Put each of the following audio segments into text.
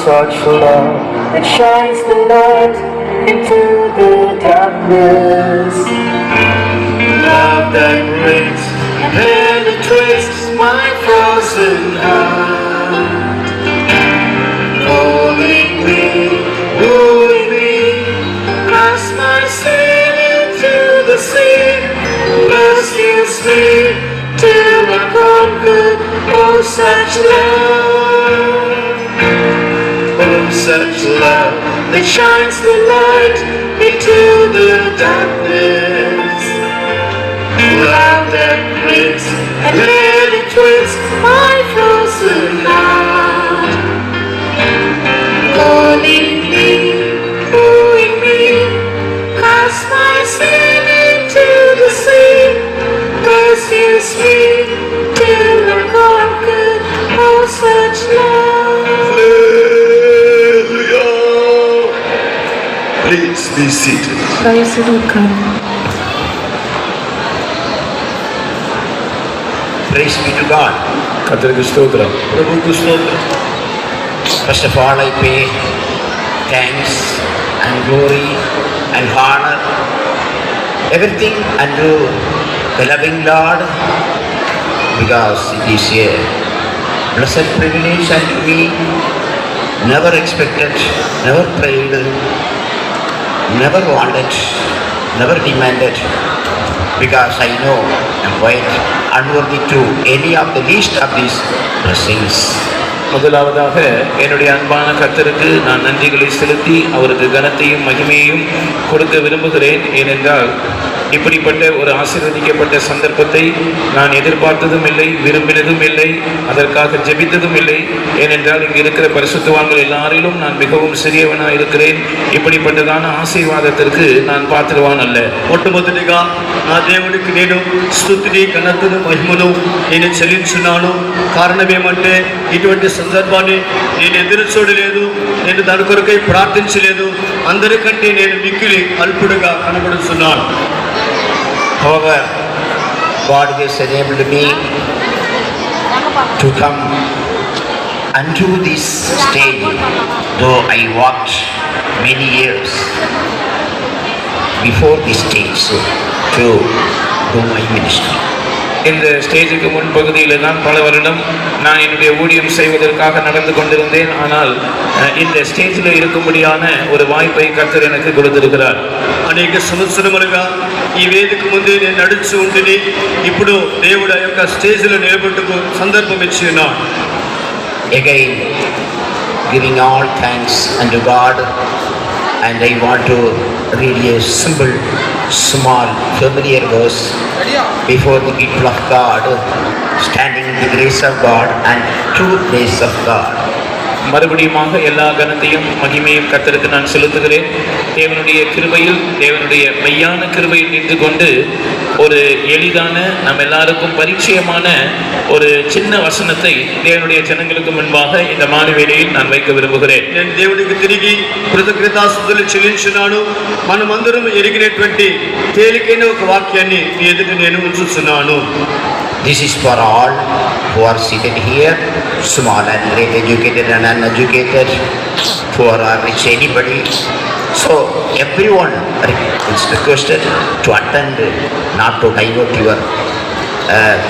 such love that shines the light into the darkness. Love that breaks and penetrates my frozen heart. Calling me, wooing me, cast my sin into the sea. Rescues me till I'm conquered. Oh, such love. Oh, such love that shines the light into the darkness. Love that breaks and penetrates my frozen heart. Calling me, wooing me, cast my sin into the sea. Rescues me till I'm conquered. Oh, such love. Hallelujah. Please be seated. Praise be to God. கர்த்தருக்கு ஸ்தோத்திரம். பிரபுவுக்கு ஸ்தோத்திரம். First of all, I pay thanks and glory and honor, everything unto the loving Lord, because it is a blessed privilege unto me, never expected, never prayed, never wanted, never demanded, because I know I'm quite unworthy to any of the least of these blessings. முதலாவதாக என்னுடைய அன்பான கர்த்தருக்கு நான் நன்றிகளை செலுத்தி அவருக்கு கனத்தையும் மகிமையையும் கொடுக்க விரும்புகிறேன். ஏனென்றால் இப்படிப்பட்ட ஒரு ஆசீர்வதிக்கப்பட்ட சந்தர்ப்பத்தை நான் எதிர்பார்த்ததும் இல்லை, விரும்பினதும் இல்லை, அதற்காக ஜெபித்ததும் இல்லை. ஏனென்றால் இங்கு இருக்கிற பரிசுத்தவான்கள் எல்லாரிலும் நான் மிகவும் சிறியவனாக இருக்கிறேன். இப்படிப்பட்டதான ஆசீர்வாதத்திற்கு நான் பாத்திரவான் அல்ல. మొట్టమొదటిగా నా దేవుడికి నేను స్తుతిని ఘనతను మహిమను నేను చెల్లించున్నాను. కారణం ఏమంటే ఇటువంటి సందర్భాన్ని నేను ఎదురు చూడలేదు, నేను దాని కొరకై ప్రార్థించలేదు. అందరికంటే నేను మిక్కిలి అల్పుడుగా కనబడుతున్నాను. However, God has enabled me to come unto this stage, though I walked many years before this stage to do my ministry. இந்த ஸ்டேஜுக்கு முன்பகுதியில் தான் பல வருடம் நான் என்னுடைய ஊழியம் செய்வதற்காக நடந்து கொண்டிருந்தேன். ஆனால் இந்த ஸ்டேஜில் இருக்கும்படியான ஒரு வாய்ப்பை கர்த்தர் எனக்கு கொடுத்திருக்கிறார். అనేక సంవత్సరములుగా ఈ వేదిక ముందే నేను నడుచు ఉంటుని ఇప్పుడు దేవుడు యొక్క స్టేజ్లో నిలబెట్టుకు సందర్భం ఇచ్చి ఉన్నాడు. Again, giving all thanks unto God, and I want to read a simple, small, familiar verse before the people of God, standing in the grace of God and true grace of God. மறுபடியுமாக எல்லா கனத்தையும் மகிமையும் கர்த்தருக்கு நான் செலுத்துகிறேன். தேவனுடைய கிருபையில், தேவனுடைய மெய்யான கிருபையில் நின்று கொண்டு ஒரு எளிதான நம்ம எல்லாருக்கும் பரிச்சயமான ஒரு சின்ன வசனத்தை தேவனுடைய ஜனங்களுக்கு முன்பாக இந்த மாலை வேளையில் நான் வைக்க விரும்புகிறேன். నేను దేవుడికి తిరిగి కృతజ్ఞతాస్తుతులు చెల్లించున్నాను. మనమందరం ఎరిగినటువంటి తేలికైన ఒక వాక్యాన్ని మీ ఎదుట నేను ఉంచుతున్నాను. This is for all who are seated here, small and great, educated and uneducated, poor or rich, anybody. So everyone is requested to attend, not to divert your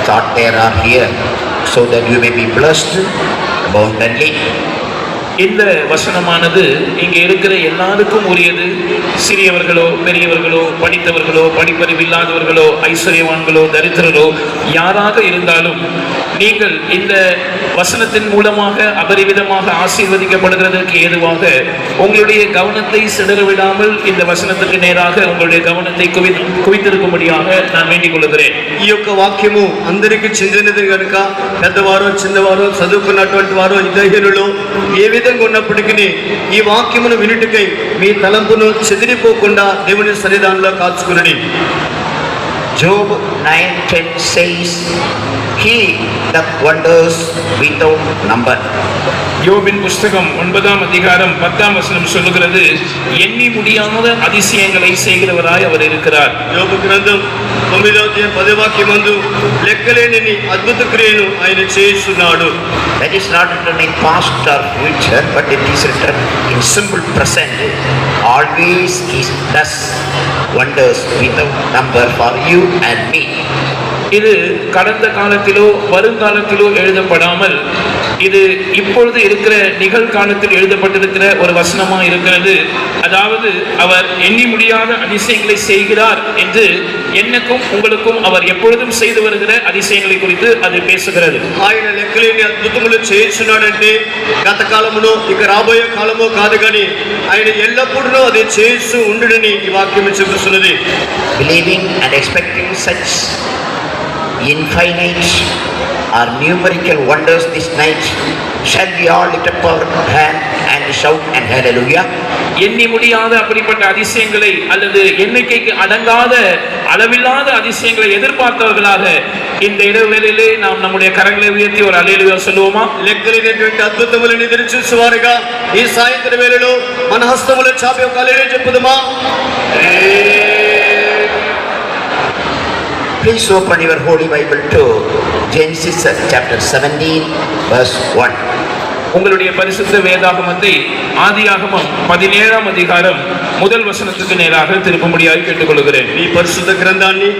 thought there or here, so that you may be blessed abundantly. இந்த வசனமானது இங்கே இருக்கிற எல்லாருக்கும் உரியது. சிறியவர்களோ பெரியவர்களோ, படித்தவர்களோ படிப்பறிவில்லாதவர்களோ, ஐஸ்வர்யவான்களோ தரித்திரரோ யாராக இருந்தாலும் நீங்கள் இந்த வசனத்தின் மூலமாக அபரிவிதமாக ஆசீர்வதிக்கப்படுகிறதற்கு ஏதுவாக உங்களுடைய கவனத்தை சிதறவிடாமல் இந்த வசனத்துக்கு நேராக உங்களுடைய கவனத்தை குவித்திருக்கும்படியாக நான் வேண்டிக் கொள்கிறேன். ఈ యొక్క వాక్యము అందరికీ చెందినది కనుక పెద్దవారో చిన్నవారో చదువుకున్నటువంటి వారో విద్యాహీనులు ఏ విధంగా ఉన్నప్పటికీ ఈ వాక్యమును వినుటకై మీ తలంపును చెదిరిపోకుండా దేవుని సన్నిధానంలో కాచుకునని. Job 9:10 says, He that wonders without number. யோபின் புஸ்தகம் 9ஆம் அதிகாரம் 10ஆம் வசனம் சொல்லுகிறது, எண்ணி முடியாத அதிசயங்களை செய்கிறவராய் அவர் இருக்கிறார். యోబు గ్రంథం 9వ అధ్యాయం 10వ వాక్యం నందు లెక్కలేని అద్భుత క్రియలు ఆయన చేస్తున్నాడు. That is not written in past or future, but it is written in simple present. Always He does wonders without number for you and me. இது கடந்த காலத்திலோ வருங்காலத்திலோ எழுதப்படாமல் இது இப்பொழுது இருக்கிற நிகழ்காலத்தில் எழுதப்பட்டிருக்கிற ஒரு வசனமா இருக்கிறது. அதாவது அவர் எண்ணி முடியாத அதிசயங்களை செய்கிறார் என்று என்னக்கும் உங்களுக்கும் அவர் எப்பொழுதும் செய்து வருகிற அதிசயங்களை குறித்து அது பேசுகிறது. ఆయన లెక్కలేని అద్భుతములు చేస్తున్నాడంటే గత కాలములో ఇక రాబోయే కాలమో కాదు కానీ ఆయన ఎల్లప్పుడూ అది చేస్తూ ఉండునని ఈ వాక్యం చెబుతున్నది. Believing and expecting such infinite or numerical wonders this night, shall we all lift up our hand and shout and hallelujah? எண்ணி முடியாத அப்படிப்பட்ட அதிசயங்களை அல்லது எண்ணிக்கைக்கு அடங்காத அளவில்லாத அதிசயங்களை எதிர்பார்த்தவர்களாக இந்த இரவுகளிலே நாம் நம்முடைய கரங்களை உயர்த்தி ஒரு அல்லேலூயா சொல்லுவோமா? లెక్కలేనటువంటి అద్భుతములను ఎదురు చూసేవారుగా ఈ సాయంత్రం వేళలో మన హస్తములు చాపి ఒక హల్లెలూయా చెప్పుదామా? Please open your Holy Bible to Genesis chapter 17 verse 1. உங்களுடைய பரிசுத்த வேதாகமத்தை ஆதியாகமம் 17ஆம் அதிகாரம் முதல் வசனத்துக்கு நேராக திருப்பும்படியாய் கேட்டுக்கொள்கிறேன். ఈ పరిశుద్ధ గ్రంథాన్ని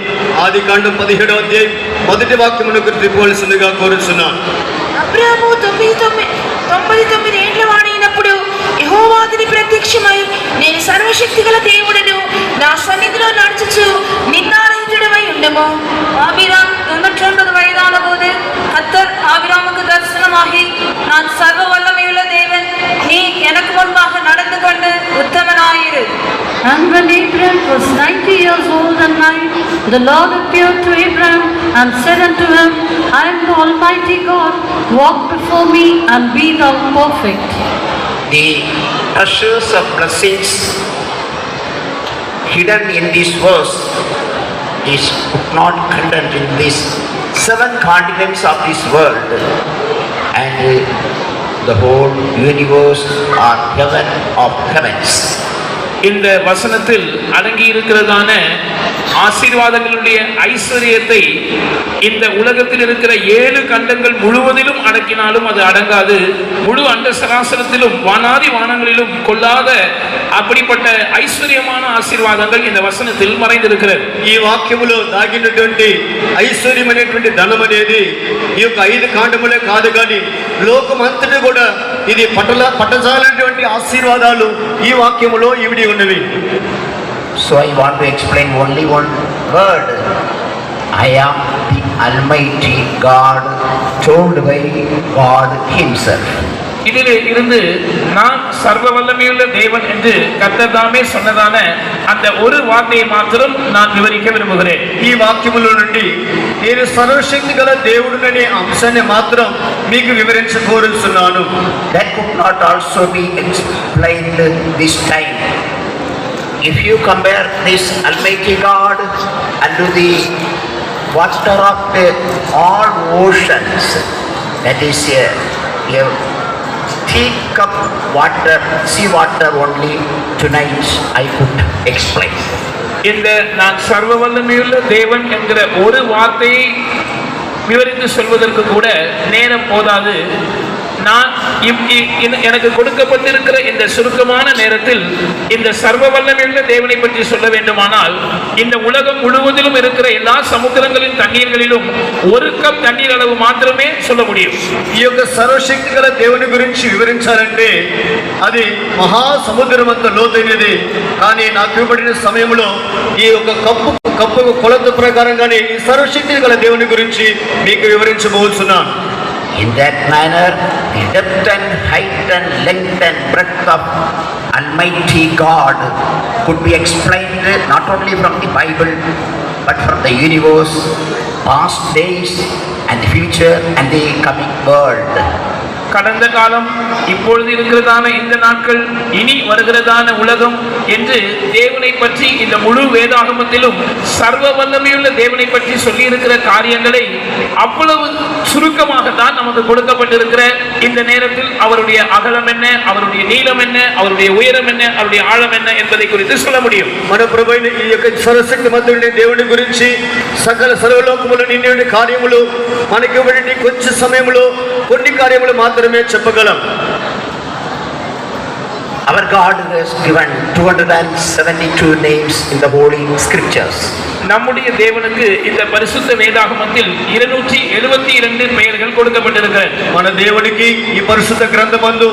ఆదికాండం 17వ అధ్యాయం మొదటి వాక్యమునకు తిప్పవలసిందిగా కోరుచున్నాను. అబ్రాము 99 ఏండ్ల వాడైనప్పుడు యెహోవా అతనికి ప్రత్యక్షమై, నేను సర్వశక్తిగల దేవుడను, నా సన్నిధిలో నడుచుచు నిన్నారహితుడవై ఉండము. ஆபிராம் 99 வயதான போது கர்த்தர் ஆபிராமுக்கு தரிசனமாகி, நான் சர்வ வல்லமையுள்ள தேவன், நீ எனக்கு முன்பாக நடந்து கொண்டு உத்தமனாயிரு. And when Abraham was 90 years old and married, the Lord appeared to Abraham and said unto him, I am the Almighty God, walk before me and be thou perfect. The treasures of blessings hidden in this verse is not contained in these 7 continents of this world, and the whole universe or heaven of heavens. இந்த வசனத்தில் அடங்கி இருக்கிறதான ஆசீர்வாதங்களுடைய ஐஸ்வரியத்தை இந்த உலகத்தில் இருக்கிற 7 கண்டங்கள் முழுவதிலும் அடக்கினாலும் அது அடங்காது. முழு அண்ட சராசரத்திலும் வானாதி வானங்களிலும் கொள்ளாத அப்படிப்பட்ட ஐஸ்வர்யமான ஆசீர்வாதங்கள் இந்த வசனத்தில் மறைந்திருக்கிறது. ఈ వాక్యములో దాగినటువంటి ఐశ్వర్యమైనటువంటి ధనం అనేది ఈ యొక్క 5 కాండములే కాదు కానీ లోకమంతటి కూడా ఇది పట్టజాలైనటువంటి ఆశీర్వాదాలు ఈ వాక్యములో ఇవిడి ఉన్నవి. So I want to explain only one word. I am the Almighty God, told by God Himself. இதிலே இருந்து நான் சர்வ வல்லமையுள்ள தேவன் என்று கர்த்தர் தாமே சொன்னதான அந்த ஒரு வார்த்தையை மாத்திரம் நான் விவரிக்க விரும்புகிறேன். ఈ వాక్యములో నుండి నేను సర్వశక్తి గల దేవుడిననే అంశాన్ని మాత్రం మీకు వివరించకోరుచున్నాను. That could not also be explained this time. If you compare this Almighty God unto the water of all oceans, that is a thick of water, sea water only, tonight I could explain. இந்த நான் சர்வ வல்லமையுள்ள தேவன் என்கிற ஒரு வார்த்தையை விவரித்து சொல்வதற்கு கூட நேரம் போதாது. நான் எனக்கு கொடுக்கப்பட்டிருக்கிற இந்த சுருக்கமான நேரத்தில் இந்த சர்வ வல்லமையுள்ள தேவனை பற்றி சொல்ல வேண்டுமானால் இந்த உலகம் முழுவதிலும் இருக்கிற எல்லா சமுத்திரங்களின் தண்ணீர்களிலும் 1 கப் தண்ணீர் அளவு மாத்திரமே சொல்ல முடியும். ఈ యొక్క సర్వశక్తి గల దేవుని గురించి వివరించాలంటే అది మహాసముద్రం అంత లోతైనది. కానీ నాకు ఇవ్వబడిన సమయంలో ఈ యొక్క కప్పు కొలత ప్రకారంగానే ఈ సర్వశక్తి గల దేవుని గురించి మీకు వివరించబోతున్నాను. In that manner, the depth and height and length and breadth of Almighty God could be explained not only from the Bible, but from the universe, past days and the future and the coming world. கடந்த காலம், இப்பொழுது இருக்கிறதான இந்த நாட்கள், இனி வருகிறதான உலகம் என்று தேவ தேவனை பற்றி இந்த முழு வேதாகமத்திலும் சர்வ வல்லமையுள்ள தேவனை பற்றி சொல்லி இருக்கிற காரியங்களை அவ்வளவு சுருக்கமாக தான் நமக்கு கொடுக்கப்பட்டிருக்கிற இந்த நேரத்தில் அவருடைய அகலம் என்ன, அவருடைய நீளம் என்ன, அவருடைய உயரம் என்ன, அவருடைய ஆழம் என்ன என்பதை குறித்து சொல்ல முடியும். మన ప్రభువైన ఈ యొక్క సర్వశక్తిమంతుడైన దేవుని గురించి సకల సర్వలోకములు నిండి కార్యములు మనకి ఇవ్వబడి కొంచెం సమయంలో కొన్ని కార్యములు మాత్రమే చెప్పగలం. Our God has given 272 names in the Holy Scriptures. நம்முடைய தேவனுக்கு இந்த பரிசுத்த வேதாகமத்தில் 272 பெயர்கள் கொடுக்கப்பட்டிருக்கிறது. మన దేవునికి ఈ పరిశుద్ధ గ్రంథమందు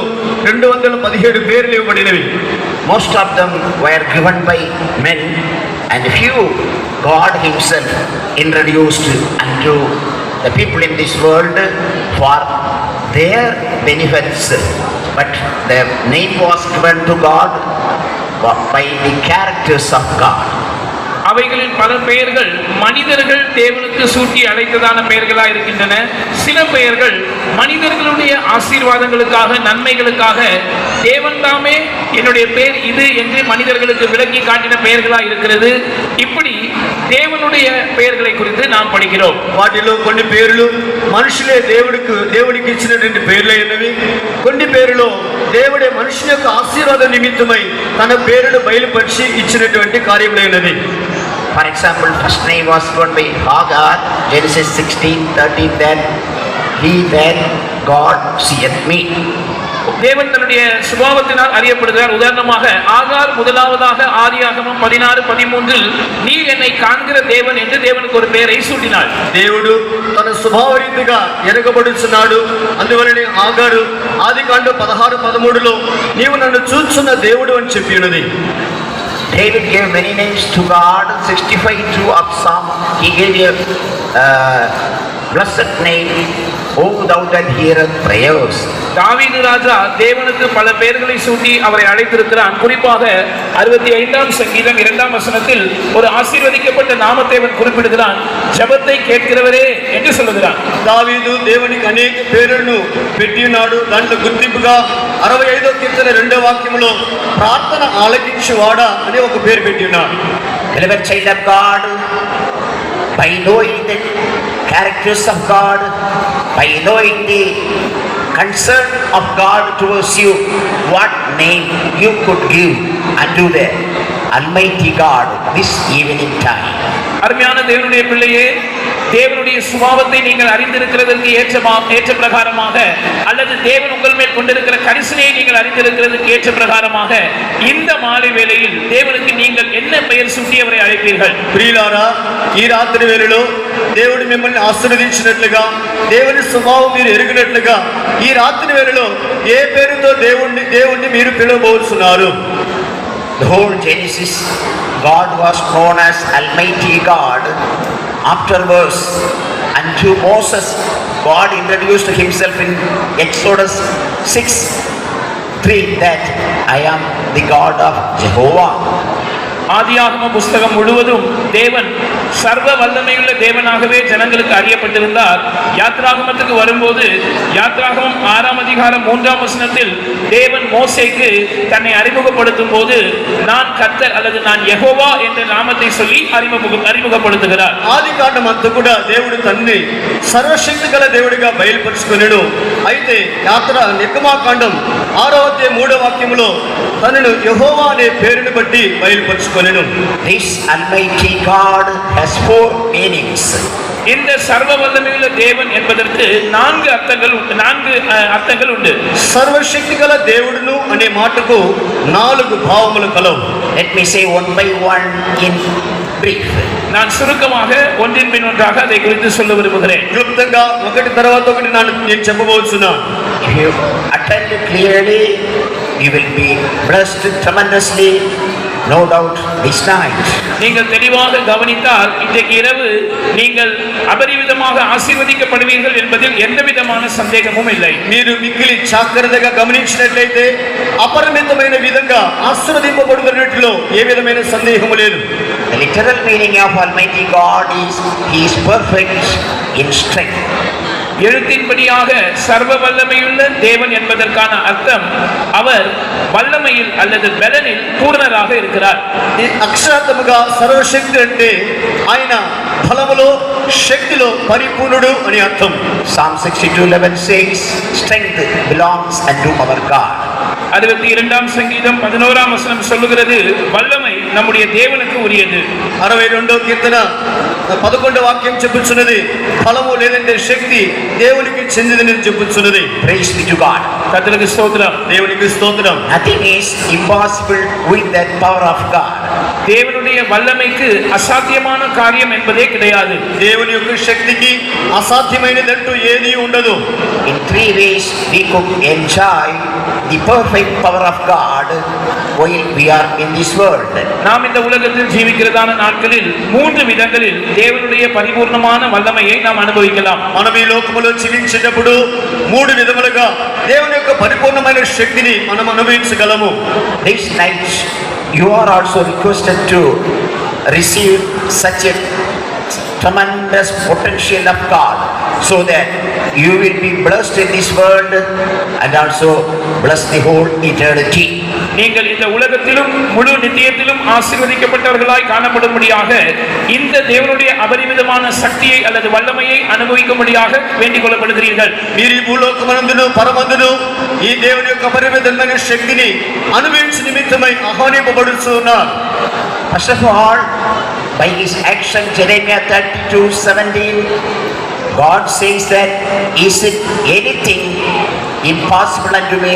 217 పేర్లు ఇవ్వబడినవి. Most of them were given by men, and few God himself introduced unto the people in this world for their benefits. But their name was given to God by the characters of God. அவைகளின் பல பெயர்கள் மனிதர்கள் தேவனுக்கு சூட்டி அழைத்ததான பெயர்களாக இருக்கின்றன. சில பெயர்கள் மனிதர்களுடைய ஆசீர்வாதங்களுக்காக, நன்மைகளுக்காக தேவன் தாமே என்னுடைய பெயர் இது என்று மனிதர்களுக்கு விளக்கி காட்டின பெயர்களாக இருக்கிறது. இப்படி தேவனுடைய பெயர்களை குறித்து நாம் படிக்கிறோம். వాటిలో కొన్ని పేర్లు మనుషులే దేవుడికి ఇచ్చినటువంటి పేర్లు అయినవి. కొన్ని పేర్లు దేవుడే మనుషుల యొక్క ఆశీర్వాద నిమిత్తమై తన పేరును బయలుపరిచి ఇచ్చినటువంటి కార్యములైనవి. For example, first name was given by Hagar, Genesis 16:13, that God seeth me. தேவன் தன்னுடைய சுபாவத்தினால் அறியப்படுகிறார். உதாரணமாக ஆகார் முதலாவதாக ஆதியாகமம் 16:13 நீர் என்னை காண்கிற தேவன் என்று தேவனுக்கு ஒரு பெயரை சூட்டினார். దేవుడు తన స్వభావ రీతిగా ఎరగబడుచున్నాడు. అందువలనే ఆగారు ఆదికాండం 16:13లో నీవు నన్ను చూచున్న దేవుడు అని చెప్పినది. David gave many names to God. 65 of Psalm he gave a blessed name, O thou that heareth prayers. தாவீது ராஜா தேவனுக்கு பல பெயர்களை சூட்டி அவரை அழைத்திருக்கிறான். குறிப்பாக 65ஆம் சங்கீதம் 2ஆம் வசனத்தில் ஒரு ஆசீர்வதிக்கப்பட்ட நாமத்தேவன் குறிப்பிடுகிறான், ஜெபத்தை கேட்கிறவரே என்று சொல்லுகிறான். దావీదు దేవునికి అనేక పేర్లను పెట్టి ఉన్నాడు. దాంట్లో గుర్తింపుగా 65వ కీర్తన 2వ వాక్యంలో ప్రార్థన ఆలకించువాడా అనే ఒక పేరు పెట్టి ఉన్నాడు. Beloved child of God, by knowing the characters of God, by knowing the concern of God towards you, what name you could give unto the Almighty God this evening time. அருமையான தேவனுடைய பிள்ளையே, தேவனுடைய சுபாவத்தை நீங்கள் அறிந்திருக்கிறதற்கு ஏற்ற பிரகாரமாக, அல்லது தேவன் உங்கள் மேல் கொண்டிருக்கிற கரிசனையை நீங்கள் அறிந்திருக்கிறதுக்கு ஏற்ற பிரகாரமாக இந்த மாலை வேளையில் தேவனுக்கு நீங்கள் என்ன பெயர் சூட்டி அவரை அழைப்பீர்கள்? ప్రియులారా, ఈ రాత్రి వేళలో దేవుడు మిమ్మల్ని ఆశీర్వదించినట్లుగా, దేవుని స్వభావం మీరు ఎరిగినట్లుగా ఈ రాత్రి వేళలో ఏ పేరుతో దేవుణ్ణి మీరు పిలవబోతున్నారు? The whole Genesis, God was known as Almighty God. Afterwards, unto Moses, God introduced himself in Exodus 6:3 that I am the God of Jehovah. ஆதியாகம புஸ்தகம் முழுவதும் தேவன் சர்வ வல்லமையுள்ள தேவனாகவே ஜனங்களுக்கு அறியப்பட்டிருந்தார். யாத்ராகமத்துக்கு வரும்போது யாத்ராகமம் 6ஆம் அதிகாரம் 3ஆம் வசனத்தில் தேவன் மோசேக்கு தன்னை அறிமுகப்படுத்தும் போது நான் கர்த்தர் அல்லது நான் யெகோவா என்ற நாமத்தை சொல்லி அறிமுகப்படுத்துகிறார். ఆదికాండం అంతా కూడా దేవుడు తన్ని సర్వశక్తి గల దేవుడిగా బయలుపరుచుకున్నాడు. అయితే నిర్గమాకాండం 6వ అధ్యాయం 3వ వాక్యంలో తనను యెహోవా అనే పేరును బట్టి బయలుపరుచుకున్నాడు. This Almighty God has 4 meanings. இந்த சர்வ வல்லமையுள்ள தேவன் என்பதற்கு 4 அர்த்தங்கள் உண்டு. సర్వశక్తి గల దేవుడును అనే మాటకు 4 భావములు కలవు. Let me say one by one in brief. நான் சுருக்கமாக ஒன்றின் பின் ஒன்றாக அதை குறித்து சொல்ல விரும்புகிறேன். క్లుప్తంగా ఒకటి తర్వాత ఒకటి నేను చెప్పబోతున్నాను. If you attend clearly, you will be blessed tremendously, no doubt this night. நீங்கள் தெளிவாக கவனித்தால் இன்றைக்கு இரவு நீங்கள் அபரிவிதமாக ஆசீர்வதிக்கப்படுவீர்கள் என்பதில் எந்தவிதமான சந்தேகமும் இல்லை. మీరు మిక్కిలి జాగ్రత్తగా గమనించినట్లయితే అపరిమితమైన విధంగా ఆశీర్వదింపబడుతున్నట్లో ఏ విధమైన సందేహము లేదు. The literal meaning of Almighty God is He is perfect in strength. எழுத்தின்படியாக சர்வ வல்லமையுள்ள தேவன் என்பதற்கான அர்த்தம் அவர் வல்லமையில் அல்லது பலனில் பூரணராக இருக்கிறார். ఈ అక్షరార్థముగా సర్వశక్తి అంటే ఆయన బలములో శక్తిలో పరిపూర్ణుడు అని అర్థం. Psalm 62:11 says, strength belongs unto our God. 62ஆம் சங்கீதம் 11ஆம் வசனம் சொல்லுகிறது, வல்லமை நம்முடைய தேவனுக்கு உரியது. 62వ కీర్తన 11వ వాక్యం చెప్పుచున్నది, బలము లేదంటే శక్తి దేవునికి చెందినదని చెప్పుచున్నది. Praise be to God. கர்த்தருக்கு ஸ்தோத்திரம். దేవునికి స్తోత్రం. Nothing is impossible with that power of God. தேவனுடைய வல்லமைக்கு அசாத்தியமான காரியம் என்பதே கிடையாது. దేవుని యొక్క శక్తికి అసాధ్యమైనదంటూ ఏదీ ఉండదు. In three ways we could enjoy the perfect power of God while we are in this world. நாம் இந்த உலகத்தில் ஜீவிக்கிறதான நாட்களில் 3 விதங்களில் தேவனுடைய பரிபூர்ணமான வல்லமையை நாம் அனுபவிக்கலாம். మనం ఈ లోకములో జీవించేటప్పుడు 3 విధములుగా దేవుని యొక్క పరిపూర్ణమైన శక్తిని మనం అనుభవించగలము. This night you are also requested to receive such a tremendous potential of God, so that you will be blessed in this world and also bless the whole eternity. நீங்கள் இந்த உலகத்திலும் முழு நித்தியத்திலும் ஆசீர்வதிக்கப்பட்டவர்களாய் காணப்படும்படியாக இந்த தேவனுடைய அபரிமிதமான சக்தியை அல்லது வல்லமையை அனுபவிக்கும்படியாக வேண்டிக் கொள்ளப்படுகிறீர்கள். మీరు ఈ భూలోకమందును పరమందును ఈ దేవుని యొక్క పరిమితమైన శక్తిని అనుభవించే నిమిత్తమై ఆహ్వానింపబడుచున్నారు. First of all, by his action, Jeremiah 32:17, God says that, is it anything impossible unto me?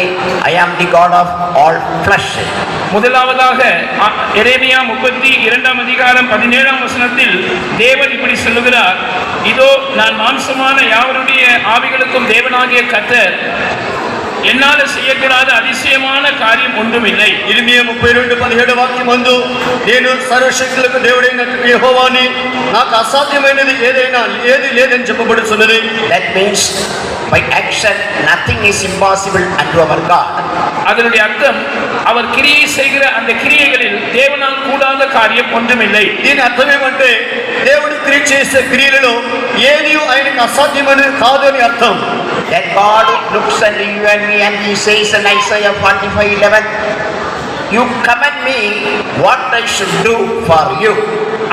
I am the God of all flesh. முதலாவதாக எரேமியா 32ஆம் அதிகாரம் 17ஆம் வசனத்தில் தேவன் இப்படி சொல்லுகிறார், இதோ நான் மாம்சமான யாவருடைய ஆவிகளுக்கும் தேவனாகிய கர்த்தர், என்னால செய்யக்கூடாத அதிசயமான காரியம் ஒன்றுமில்லை. ఇర్మియా 32:17 వాక్యమందు, నేను సర్వశక్తులకు దేవుడైన యెహోవాని, నాకు అసాధ్యమైనది ఏది లేదని చెప్పబడుచున్నది. That means by action nothing is impossible unto our God. அதனுடைய அர்த்தம், அவர் கிரியை செய்கிற அந்த கிரியைகளில் தேவனால் கூடாத காரியம் ஒன்றுமில்லை. దీని అర్థం ఏమంటే, దేవుడు క్రియ చేసే క్రియలలో ఏది ఆయనకు అసాధ్యమని కాదు అని అర్థం. That God looks at you and me and he says in Isaiah 45:11, you command me what I should do for you.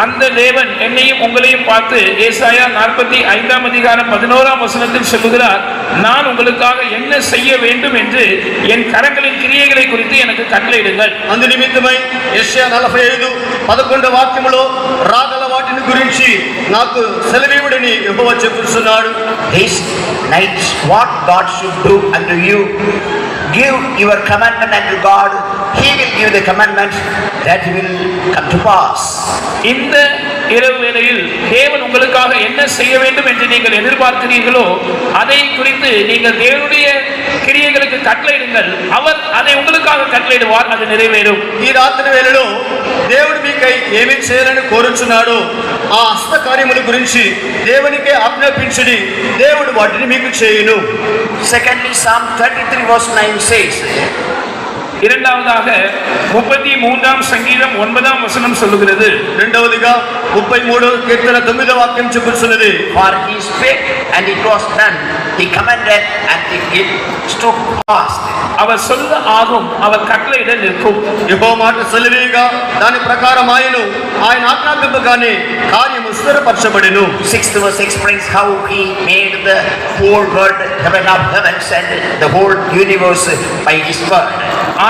அந்த தேவன் என்னையும் உங்களையும் பார்த்து ஏசாயா 45ஆம் அதிகாரம் 11ஆம் வசனத்தில் சொல்லுகிறார், நான் உங்களுக்காக என்ன செய்ய வேண்டும் என்று என் கரங்களின் கிரியைகளை குறித்து எனக்கு கட்டளையிடுங்கள். అందు నిమిత్తమై యెషయా 45:11 వాక్యములో రాగల వాటిని గురించి నాకు సెలవివ్వడని యెహోవా చెప్పుచున్నాడు. This night what God should do unto you, give your commandment unto God, he will give the commandment that will come to pass. இந்த இரவு வேளையில் தேவன் உங்களுக்காக என்ன செய்ய வேண்டும் என்று நீங்கள் எதிர்பார்க்கிறீர்களோ அதை குறித்து நீங்கள் தேவனுடைய கிரியைகளுக்கு கட்டளையிடுங்கள், அவர் அதை உங்களுக்காக கட்டளையிடுவார், அது நிறைவேறும். ఈ రాత్రి వేళలో దేవుడు మీకై ఏమి చేయాలని కోరుచున్నాడో ఆ హస్త కార్యముల గురించి దేవునికే ఆజ్ఞాపించుడి, దేవుడు వాటిని మీకు చేయును. Secondly, Psalm 33:9 says, இரண்டாவதாக 33ஆம் சங்கீதம் 9ஆம் வசனம் சொல்லுகிறது, రెండవదిగా 33వ కీర్తన 9వ వాక్యం చెప్పుచున్నది, for he spake and it was done, he commanded and it stood fast. அவர் சொல்ல ஆகும், அவர் கட்டளையிட நிற்கும். యెహోవా మాట సెలవీగా దాని ప్రకారం ఆయన ఆజ్ఞాపింపగానే కార్యము స్థిరపరచబడెను. 6th verse explains how he made the whole world, heaven of heavens and the whole universe by his word.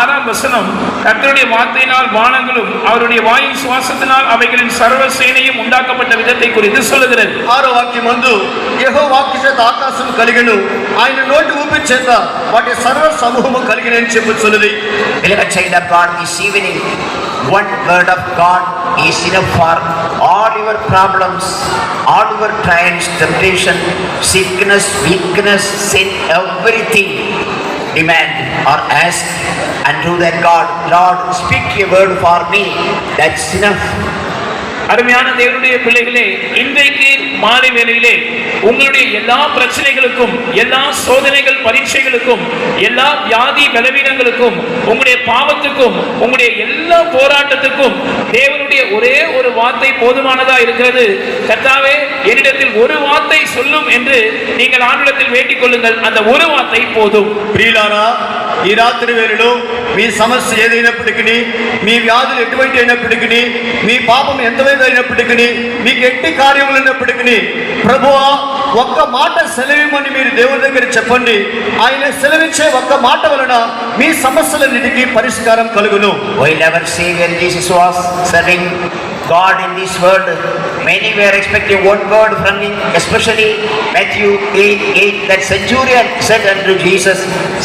6ஆம் வசனம், கர்த்தருடைய வார்த்தையினால் வானங்களும் அவருடைய வாயின் சுவாசத்தினால் அவைகளின் சர்வ சேனையும் உண்டாக்கப்பட்ட விதத்தை குறித்து சொல்லுகிறது. 6వ వాక్యమందు, యెహోవా వాక్కు చేత ఆకాశము కలిగెను, ఆయన నోటి ఊపిరి చేత వాటి సర్వ సమూహము కలిగినని చెప్పుచున్నది. Beloved child of God, this evening one word of God is enough for all your problems, all your trials, temptation, sickness, weakness, sin, everything. Demand or ask unto that God, Lord, speak a word for me, that's enough. அருமையான தேவனுடைய பிள்ளைகளே, இன்றைக்கு மாலை வேளையிலே உங்களுடைய எல்லா பிரச்சனைகளுக்கும், எல்லா சோதனைகள் பரீட்சைகளுக்கும், எல்லா வியாதி பலவீனங்களுக்கும், உங்களுடைய பாவத்துக்கும், உங்களுடைய எல்லா போராட்டத்துக்கும் தேவனுடைய ஒரே ஒரு வார்த்தை போதுமானதா இருக்கிறது. கர்த்தாவே, என்னிடத்தில் ஒரு வார்த்தை சொல்லும் என்று நீங்கள் ஆண்டவரிடத்தில் வேண்டிக் கொள்ளுங்கள். அந்த ஒரு வார்த்தை போதும். ప్రియులారా, ఈ రాత్రి వేళలో మీ సమస్య ఏదైనప్పటికీ, మీ వ్యాధులు ఎటువంటి అయినప్పటికీ, మీ పాపం ఎంతైనప్పటికీ, మీకు ఎట్టి కార్యములు ఉన్నప్పటికీ, ప్రభువా ఒక్క మాట సెలవిమని మీరు దేవుని దగ్గర చెప్పండి. ఆయన సెలవిచ్చే ఒక్క మాట వలన మీ సమస్యలన్నిటికీ పరిష్కారం కలుగును. While our Savior Jesus was serving God in this world, many were expecting one word from him, especially Matthew 8:8, that centurion said unto Jesus,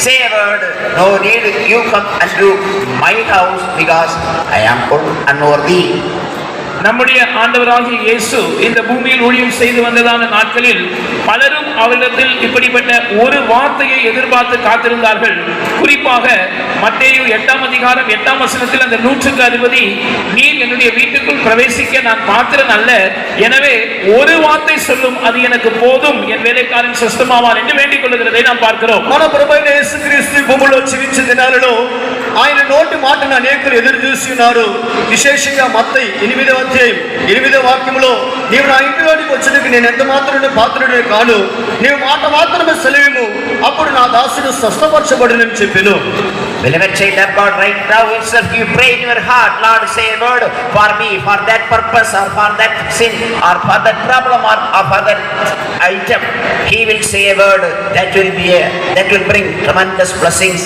say a word, no need you come unto my house, because I am unworthy. நம்முடைய ஆண்டவராகிய இயேசு இந்த பூமியில் ஊழியம் செய்து வந்ததான நாட்களில் பலரும் அவரிடத்தில் இப்படிப்பட்ட ஒரு வார்த்தையை எதிர்பார்த்து காத்திருந்தார்கள். குறிப்பாக மத்தேயு 8ஆம் அதிகாரம் 8ஆம் வசனத்தில் அந்த 100க்கு அதிபதி, நீர் என்னுடைய வீட்டுக்குள் பிரவேசிக்க நான் பாத்திரன் அல்ல, எனவே ஒரு வார்த்தை சொல்லும், அது எனக்கு போதும், என் வேலைக்காரன் சொஸ்தமாவான் என்று வேண்டிக் கொள்ளுகிறதை நாம் பார்க்கிறோம். మన ప్రభువైన యేసుక్రీస్తు భూమిలో జీవించిన దినాలలో ఆయన నోటి మాటను అనేకులు ఎదురు చూసి ఉన్నారు. విశేషంగా మత్తయి 8వ అధ్యాయం 8వ వాక్యములో, నీవు నా ఇంటిలోనికి వచ్చేందుకు నేను ఎంత మాత్రమే పాత్రుడే కాను, నీవు మాట మాత్రమే సెలవిము, అప్పుడు నా దాసుడు స్వస్థపరచబడునని చెప్పెను. Beloved child of God, right now itself you pray in your heart, Lord, say a word for me, for that purpose, or for that sin, or for that problem, or for that item. He will say a word that will bring tremendous blessings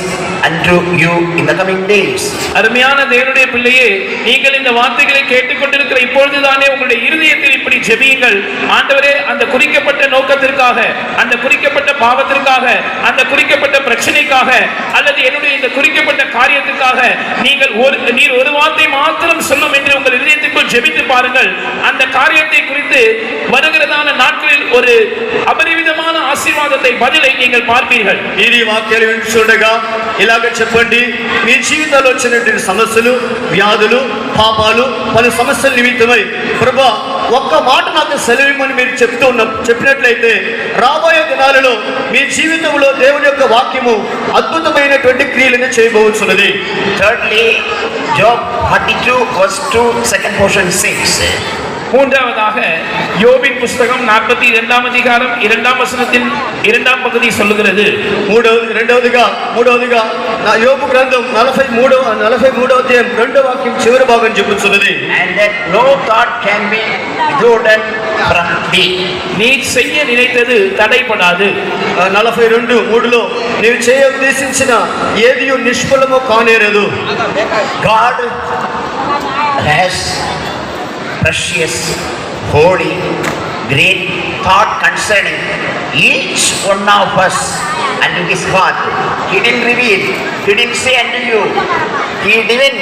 unto you in the coming days. அருமையான தேவனுடைய பிள்ளையே, நீங்கள் இந்த வார்த்தைகளை கேட்டுக்கொண்டிருக்கிற இப்பொழுதுதானே உங்களுடைய இருதயத்தில் இப்படி ஜெபியுங்கள். ஆண்டவரே, அந்த குறிக்கப்பட்ட நோக்கத்திற்காக, அந்த குறிக்கப்பட்ட பாவத்திற்காக, அந்த குறிக்கப்பட்ட பிரச்சனைக்காக, அல்லது என்னுடைய இந்த குறிக்கப்பட்ட காரியத்துக்காக நீர் ஒரு வார்த்தை மாத்திரம் சொல்லும் என்று உங்கள் இதயத்திற்குள் ஜெபித்து பாருங்கள். அந்த காரியத்தை குறித்து வருகிறதான நாட்களில் ஒரு அபரிவிதமான ஆசீர்வாதத்தை, பதிலை நீங்கள் பார்ப்பீர்கள். ఈ వాక్యాలు వింటుండగా ఇలాగ చెప్పండి, మీ జీవితాల్లో వచ్చినటువంటి సమస్యలు, వ్యాధులు, పాపాలు, పలు సమస్యల నిమిత్తమై ప్రభువా ఒక్క మాట నాకు సెలవిమని మీరు చెప్పినట్లయితే రాబోయే దినాలలో మీ జీవితంలో దేవుని యొక్క వాక్యము అద్భుతమైనటువంటి క్రియలను చేయబోతున్నది. Thirdly, Job 42 verse 2, second portion 6. மூன்றாவதாக யோபின் புஸ்தகம் 42ஆம் அதிகாரம் 2ஆம் வசனத்தின் 2ஆம் பகுதி சொல்லுகிறது. మూడవదిగా నా యోబు గ్రంథం 43వ అధ్యాయం 2వ వాక్యం చివరి భాగం చెబుతున్నది. And that no thought can be withholden from thee. நீ செய்ய நினைத்தது தடைபடாது. 42:3లో నీవు చేయ ఉద్దేశించిన ఏది నిష్ఫలము కానేరదు. God has precious, holy, great thought concerning each one of us unto his heart. He didn't reveal, he didn't say unto you, he didn't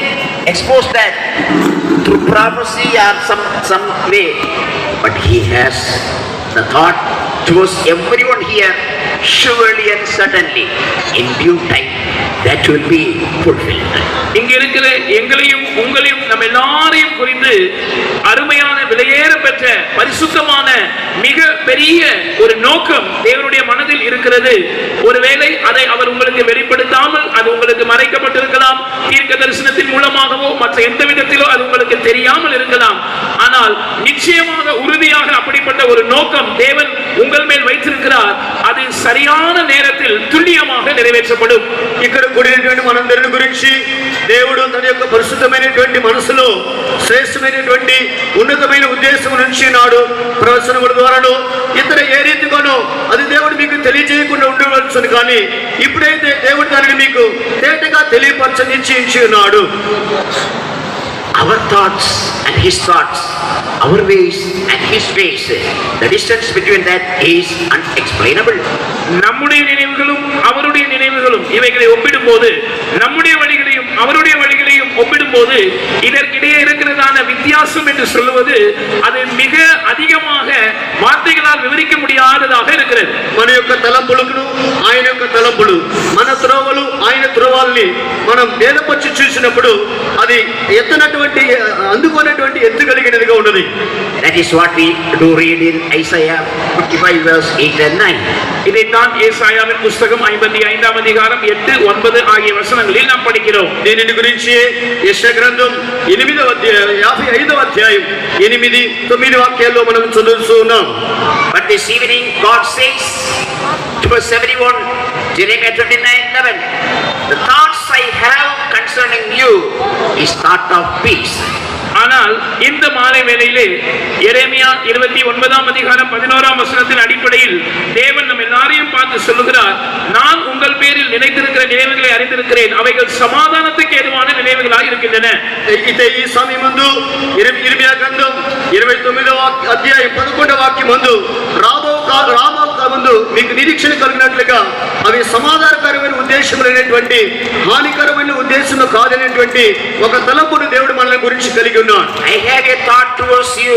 expose that through prophecy or some way, but he has the thought towards everyone here, surely and certainly in due time that will be fulfilled. இங்க இருக்கிற எங்களையும் உங்களையும் நம்ம எல்லாரையும் குறித்து அருமையான விலையேற பெற்ற பரிசுத்தமான மிக பெரிய ஒரு நோக்கம் தேவனுடைய மனதில் இருக்கிறது. ஒருவேளை அதை அவர் உங்களுக்கு வெளிப்படுத்தாமல் அது உங்களுக்கு மறைக்கப்பட்டிருக்கலாம், தீர்க்க தரிசனத்தின் மூலமாகவோ மற்ற எந்த விதத்திலோ அது உங்களுக்கு தெரியாமல் இருக்கலாம். ஆனால் நிச்சயமாக உறுதியாக அப்படிப்பட்ட ஒரு நோக்கம் தேவன் உங்கள் மேல் வைத்திருக்கிறார். அது சரியான நேரத்தில் துல்லியமாக நிறைவேற்றப்படும். ఇక్కడ కూడినటువంటి మనందరిని గురించి దేవుడు తన యొక్క పరిశుద్ధమైనటువంటి మనసులో శ్రేష్టమైనటువంటి ఉన్నతమైన ఉద్దేశం నుంచి నాడు ప్రవచనముల ద్వారాను ఇతర ఏ రీతిగానో అది దేవుడు మీకు తెలియజేయకుండా ఉండవలసింది, కానీ ఇప్పుడైతే దేవుడు దానిని మీకు తేటగా తెలియపరచని నిశ్చయించి ఉన్నాడు. Our thoughts and his thoughts, our ways and his ways, the distance between that is unexplainable. நம்முடைய நினைவுகளும் அவருடைய நினைவுகளும் இவைகளை ஒப்பிடும்போது, நம்முடைய வழிகளையும் அவருடைய வழிகளையும் ஒப்பிடும்போது இதற்கிடையே இருக்கிறதான வித்தியாசம் என்று சொல்லுவது அது மிக அதிகமாக வார்த்தைகளால் விவரிக்க முடியாததாக இருக்கிறது. మన యొక్క తలంపులను ఆయన యొక్క తలంపులు, మన త్రోవలు ఆయన త్రోవాల్ని మనం వేదపరిచి చూసినప్పుడు అది ఎత్తనటువంటి అందుకున్నటువంటి ఎత్తు కలిగినదిగా ఉన్నది. That is what we do read in Isaiah 55 verse 8 and 9. இதைத்தான் ஏசாயாவின் புஸ்தகம் 55ஆம் அதிகாரம் 8, 9 ஆகிய வசனங்களில் நாம் படிக்கிறோம். దీనిని గురించి యెషయా గ్రంథం 55వ అధ్యాయం 8, 9 వాక్యాల్లో మనం చదువుతున్నాం. But this evening God says to verse 71, Jeremiah 29:11, the thoughts I have concerning you is thought of peace. ஆனால் இந்த மாலை வேளையிலே எரேமியா 29ஆம் அதிகாரம் 11ஆம் வசனத்தின் அடிப்படையில் தேவன் நம்ம எல்லாரையும் பார்த்து சொல்லுகிறார், நான் உங்கள் பேரில் நினைத்திருக்கிற நினைவுகளை அறிந்திருக்கிறேன், அவைகள் சமாதானத்துக்கு ஏதுவான நினைவுகளாக இருக்கின்றன. ఈ సమయమందు ఇర్మియా గ్రంథం 29వ అధ్యాయం 11వ వాక్యం మందు రాబో ముందు మీకు నిరీక్షణ కలిగినట్లుగా అవి సమాధానకరమైన ఉద్దేశములైనటువంటి హానికరమైన ఉద్దేశము కాదనేటువంటి ఒక తలంపును దేవుడు మనల్ని గురించి కలిగి ఉన్నాడు. I have a thought towards you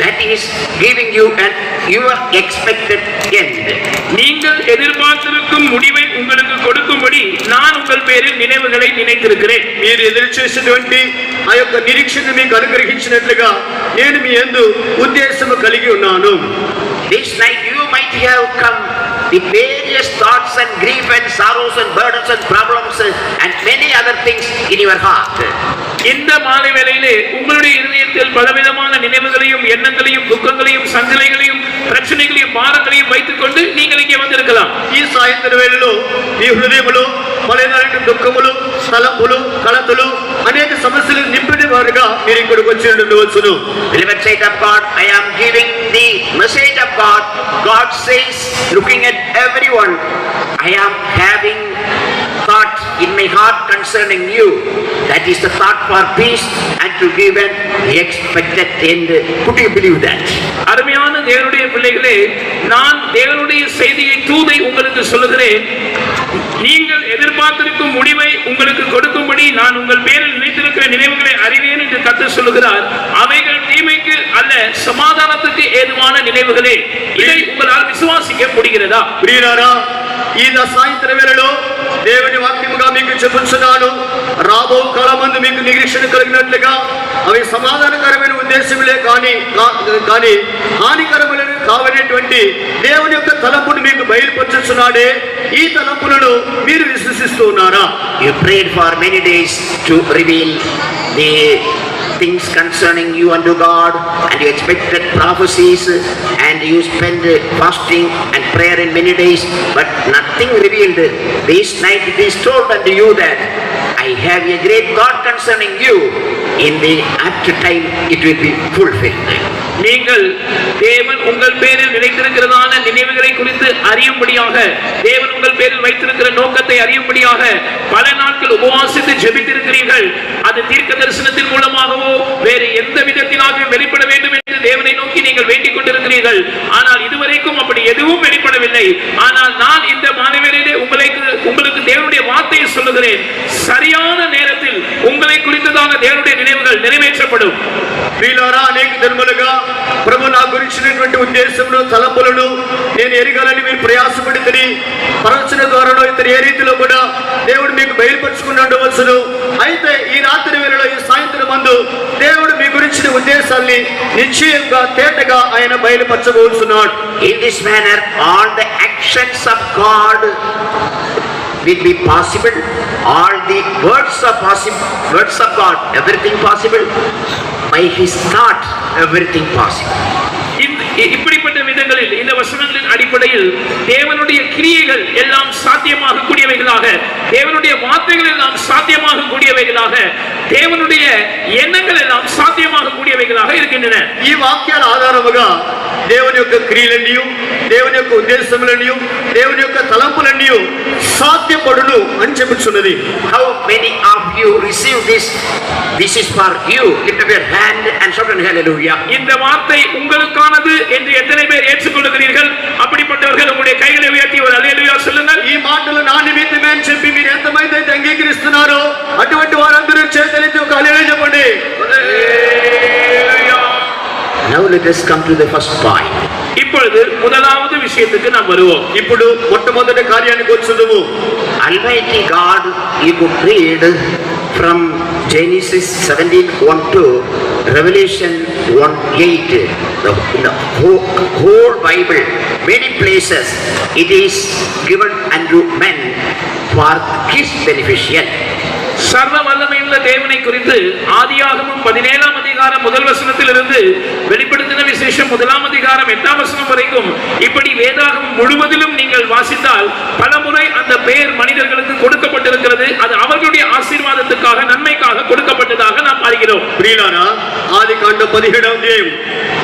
that is giving you an your expected end. நீங்கள் எதிர்பார்த்திருக்கும் முடிவை உங்களுக்கு கொடுக்கும்படி நான் உங்கள் பேரில் நினைவுகளை நினைத்திருக்கிறேன். మీరు ఎదురు చేసేటువంటి ఆ యొక్క నిరీక్షణ మీకు అనుగ్రహించినట్లుగా నేను మీ యందు ఉద్దేశము కలిగి ఉన్నాను. This night you might have come with various thoughts and grief and sorrows and burdens and problems and many other things in your heart. இந்த மாலை வேளையிலே உங்களுடைய இதயத்தில் பலவிதமான நினைவுகளையும் எண்ணங்களையும் துக்கங்களையும் சஞ்சலைகளையும் பிரச்சனைகளையும் பாரங்களையும் வைத்துக் கொண்டு நீங்கள் இங்கே வந்திருக்கலாம். ఈ సాయంత్ర వేళలో మీ హృదయములో పలైన దుఃఖములు తలంపులు కలతలు అనేక సమస్యలు నింపిన వారుగా మీరు ఇక్కడికి వచ్చి ఉండవచ్చును. Beloved saint of God, I am giving the message of God. God says, looking at everyone, I am having thought in my heart concerning you. That is the thought for peace and to give an expected end. Could you believe that? அருமையான தேவனுடைய பிள்ளைகளே, நான் தேவனுடைய செய்தியை தூதை உங்களுக்கு சொல்லுகிறேன். நீங்கள் எதிர்பார்த்திருக்கும் முடிவை உங்களுக்கு கொடுக்கும்படி நான் உங்கள் பேரில் நினைத்திருக்கிற நினைவுகளை அறிவேன் என்று கர்த்தர் சொல்லுகிறார். அவைகள் தீமைக்கு அல்ல, சமாதானத்துக்கு ஏதுவான நினைவுகளே. இதை உங்களால் விசுவாசிக்க முடிகிறதா? ప్రియులారా, ఈ సాయంత్ర వేళలో దేవుని వాక్యముగా మీకు చెప్పుచున్నాను. రాబో కాలమందు మీకు నిరీక్షణ కలిగినట్లుగా అవి సమాధానకరమైన ఉద్దేశములే కానీ హానికరములను కావనేటువంటి దేవుని యొక్క తలంపును మీకు బయలుపరుచుచున్నాడే. ఈ తలంపులను మీరు విశ్వసిస్తూ ఉన్నారా? You prayed for many days to reveal the things concerning you unto God, and you expected prophecies, and you spent fasting and prayer in many days, but nothing revealed. This night it is told unto you that I have a great thought concerning you. In the apt time it will be fulfilled. நீங்கள் தேவன் உங்கள் பேரில் நினைத்திருக்கிறதான நினைவுகளை குறித்து அறியும்படியாக, தேவன் உங்கள் பேரில் வைத்திருக்கிற நோக்கத்தை அறியும்படியாக பல நாட்கள் உபவாசித்து ஜெபித்திருக்கிறீர்கள். அது தீர்க்க தரிசனத்தின் மூலமாகவோ வேறு எந்த விதத்திலாகவும் வெளிப்பட வேண்டும் என்று தேவனை நோக்கி நீங்கள் வேண்டிக் கொண்டிருக்கிறீர்கள். ஆனால் இதுவரைக்கும் அப்படி எதுவும் வெளிப்படவில்லை. ஆனால் நான் இந்த மாணவரிலே உங்களுக்கு தேவனுடைய வார்த்தையை சொல்லுகிறேன். சரியான நேரத்தில் உங்களை குறித்ததான தேவனுடைய நினைவுகள் நிறைவேற்றப்படும். వీళ్ళారా అనేక జన్మలుగా ప్రభు నా గురించినటువంటి ఉద్దేశమును తలంపులను నేను ఎరగాలని మీరు ప్రయాసపడితే ప్రవచన ద్వారానో ఇతర ఏ రీతిలో కూడా దేవుడు మీకు బయలుపరుచుకుని ఉండవచ్చును. అయితే ఈ రాత్రి వేళలో ఈ సాయంత్రం మందు దేవుడు మీ గురించిన ఉద్దేశాన్ని నిశ్చయంగా తేటగా ఆయన బయలుపరచబోతున్నాడు. In this manner all the actions of God will be possible. All the words are possible. Words of God, everything possible. By his thought, everything possible. இப்படிப்பட்ட விதங்களில் இந்த வசனங்களின் அடிப்படையில் தேவனுடைய கிரியைகள் எல்லாம் சாத்தியமாக கூடியவைகளாக, தேவனுடைய வார்த்தைகள் எல்லாம் சாத்தியமாக கூடியவைகளாக, தேவனுடைய எண்ணங்கள் எல்லாம் சாத்தியமாக கூடியவைகளாக இருக்கின்றன. ఈ వాక్యాల ఆధారముగా దేవుని యొక్క క్రియలన్నీ, దేవుని యొక్క ఉద్దేశములన్నీ, దేవుని యొక్క తలంపులన్నీ సాధ్యపడును అని చెప్పుచున్నది. How many of you receive this? This is for you. Lift up your hand and shout hallelujah. இந்த வார்த்தை உங்களுக்கானது என்று எத்தனை பேர் ஏற்றுக்கொள்கிறீர்கள்? அப்படிப்பட்டவர்கள் உங்களுடைய கைகளை உயர்த்தி ஒரு ஹல்லேலூயா சொல்லுங்கள். ఈ మాటలు నా నిమిత్తమే అని చెప్పి మీరు ఎంతమంది అయితే అంగీకరిస్తున్నారో అటువంటి వారందరూ చేతులెత్తి ఒక హల్లెలూయా చెప్పండి. Now let us come to the first point. இப்பொழுது முதலாவது விஷயத்துக்கு நாம் வருவோம். ఇప్పుడు మొట్టమొదటి కార్యానికి వచ్చుదుము. Almighty God, you could read from Genesis 17:1 to Revelation 1:8. In the whole Bible, many places it is given unto men for his beneficial. சர்வ வல்லமையுள்ள தேவனை குறித்து ஆதியாகமம் 17ஆம் அதிகாரம் முதல் வசனத்திலிருந்து வெளிப்படுத்தின விசேஷம் 1ஆம் அதிகாரம் 8ஆம் வசனம் வரைக்கும் இப்படி வேதாகமம் முழுவதிலும் நீங்கள் வாசித்தால் பலமுறை அந்த பெயர் மனிதர்களுக்கு கொடுக்கப்பட்டிருக்கிறது. அது அவர்களுடைய ஆசீர்வாதத்துக்காக நன்மைக்காக கொடுக்கப்பட்டதாக நாம் அறிகிறோம். ప్రియులారా, ఆదికాండం 17వ అధ్యాయం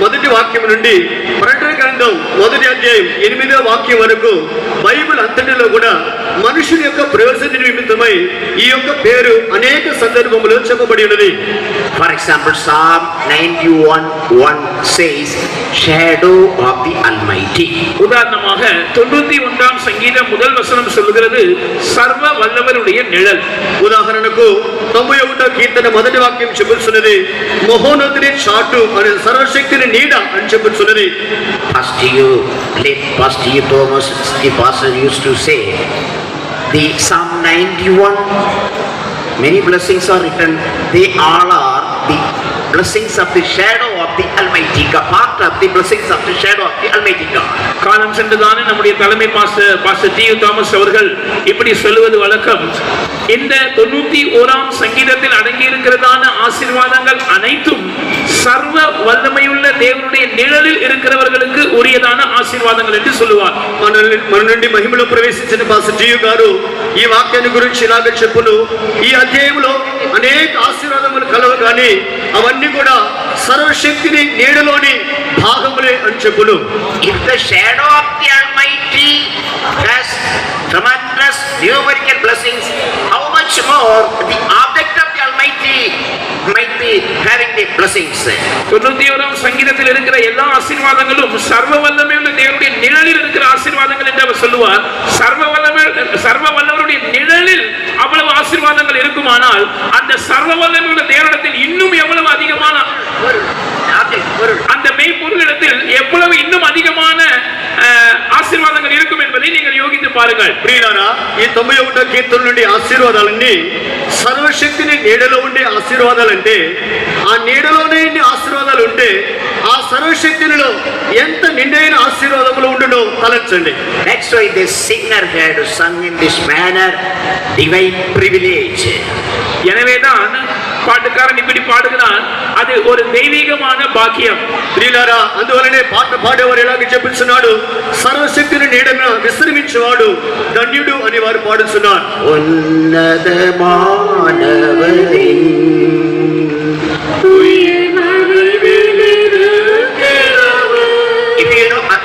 మొదటి వాక్యం నుండి ప్రకటన గ్రంథం 1వ అధ్యాయం 8వ వాక్యం వరకు బైబిల్ అంతటిలో కూడా మనుషుల యొక్క ప్రయోజన నిమిత్తమై ఈ యొక్క పేరు అనేక సందర్భములో చెప్పబడి ఉన్నది. For example, Psalm 91:1 says, shadow of the Almighty. உதாரணமாக 91ஆம் சங்கீதம் முதல் வசனம் சொல்கிறது சர்வ வல்லவருடைய நிழல். ఉదాహరణకు 91వ కీర్తన మొదటి వాక్యం చెబుతున్నది మహోన్నతుని చాటు అనే సర్వశక్తిని నీడ అని చెబుతున్నది. Pastor Thomas, the pastor used to say, the Psalm 91, many blessings are written. They all are the blessings of the shadow of the Almighty God, part of the blessings of the shadow of the Almighty God. காலம் சென்றதான நம்முடைய தலைமை pastor டி.யு. Thomas அவர்கள் இப்படி சொல்லுவது வழக்கம். இந்த 91ஆம் சங்கீதத்தில் அடங்கி இருக்கிறதான ஆசீர்வாதங்கள் அனைத்தும் சர்வ வல்லமையுள்ள தேவனுடைய நிழலில் இருக்கிறவர்களுக்கு உரியதான ஆசீர்வாதங்கள் என்று சொல்லுவார். మన నుండి మహిమలో ప్రవేశించిన పాస్టర్ టి.యు. గారు ఈ వాక్యాన్ని గురించి ఇలాగ చెప్పును, ఈ అధ్యాయంలో అనేక ఆశీర్వాదములు కలవు కానీ అవన్నీ కూడా సర్వశక్తిని నీడలోని భాగములే అని చెప్పును. If the shadow of the Almighty has tremendous numerical blessings, how much more the object of the Almighty might be having the blessings. 91ஆம் சங்கீதத்தில் இருக்கிற எல்லா ஆசீர்வாதங்களும் சர்வ வல்லமையுள்ள தேவனுடைய நிழலில் இருக்கிற ஆசீர்வாதங்கள் என்று அவர் சொல்லுவார். சர்வ வல்லவருடைய நிழலில் அவ்வளவு ஆசீர்வாதங்கள் இருக்குமானால் அந்த சர்வ வல்லமையுள்ள தேவனிடத்தில் இன்னும் எவ்வளவு அதிகமான அந்த மெய்ப்பொருளிடத்தில் எவ்வளவு இன்னும் அதிகமான ఆశీర్వాదాలు இருக்கும் என்பதை நீங்கள் యోగిத்து பாருங்கள். ప్రియులారా, ఈ 91వ కీర్తన నుండి ఆశీర్వాదాలన్నీ సర్వశక్తిని నీడలో ఉండే ఆశీర్వాదాలంటే ఆ నీడలోనే ఇన్ని ఆశీర్వాదాలు ఉంటే ఆ సర్వశక్తిలో ఎంత నిండైన ఆశీర్వాదములు ఉండునో తలంచండి. That's why the singer had sung in this manner, divine privilege. எனவேதான் பாட்டுக்காரன் இப்படி பாடுகிறான், அது ஒரு தெய்வீகமான பாக்கியம். ప్రియులారా, అందువలనే పాట పాడేవారు ఎలాగ చెప్పుచున్నాడు, సర్వశక్తిని నీడన విశ్రమించేవాడు ధన్యుడు అని వారు పాడుతున్నారు.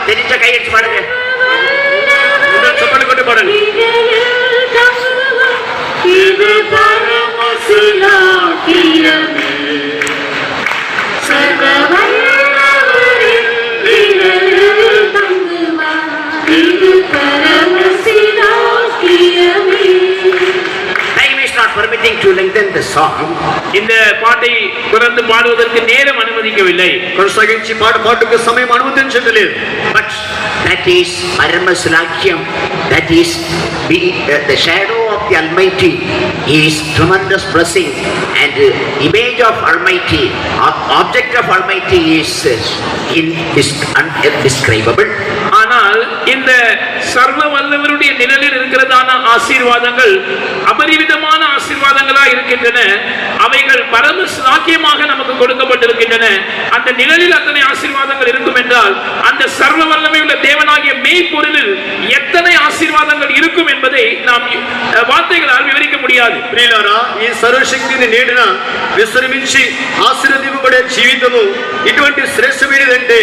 தெரிஞ்ச கையெழுத்து பாடுங்க, చెప్పండి, కొట్టి పాడండి. இது பரமசிலாக்கியமே சர்வவல்லவரின் நிழலில் தங்குவார். இது பரமசிலாக்கியமே. Time is not permitting to lengthen the song. இந்த பாட்டை தொடர்ந்து பாடுவதற்கு நேரம் அனுமதிக்கவில்லை. కొనసాగించి పాటకు సమయం అనుమతించట్లేదు. But that is Paramaslakyam, that is the shadow of the Almighty is tremendous blessing, and image of Almighty, object of Almighty is indescribable. ஆனால் இந்த சர்வ வல்லவருடைய நிழலில் இருக்கிறதான ஆசீர்வாதங்கள் அபரிவிதமான ஆசீர்வாதங்களா இருக்கின்றன. அவைகள் பரம சாக்கியமாக நமக்கு கொடுக்கப்பட்டிருக்கின்றன. அந்த நிழலில் அத்தனை ஆசீர்வாதங்கள் இருக்கும் என்றால் அந்த சர்வ வல்லமையுள்ள தேவனாகிய மெய்ப்பொருளில் எத்தனை ஆசீர்வாதங்கள் இருக்கும் என்பதை நாம் வார்த்தைகளால் விவரிக்க முடியாது. ప్రియులారా, ఈ సర్వశక్తిని నీడన విశ్రమించి ఆశీర్వదింపబడే జీవితము ఇటువంటి శ్రేష్టమైనదంటే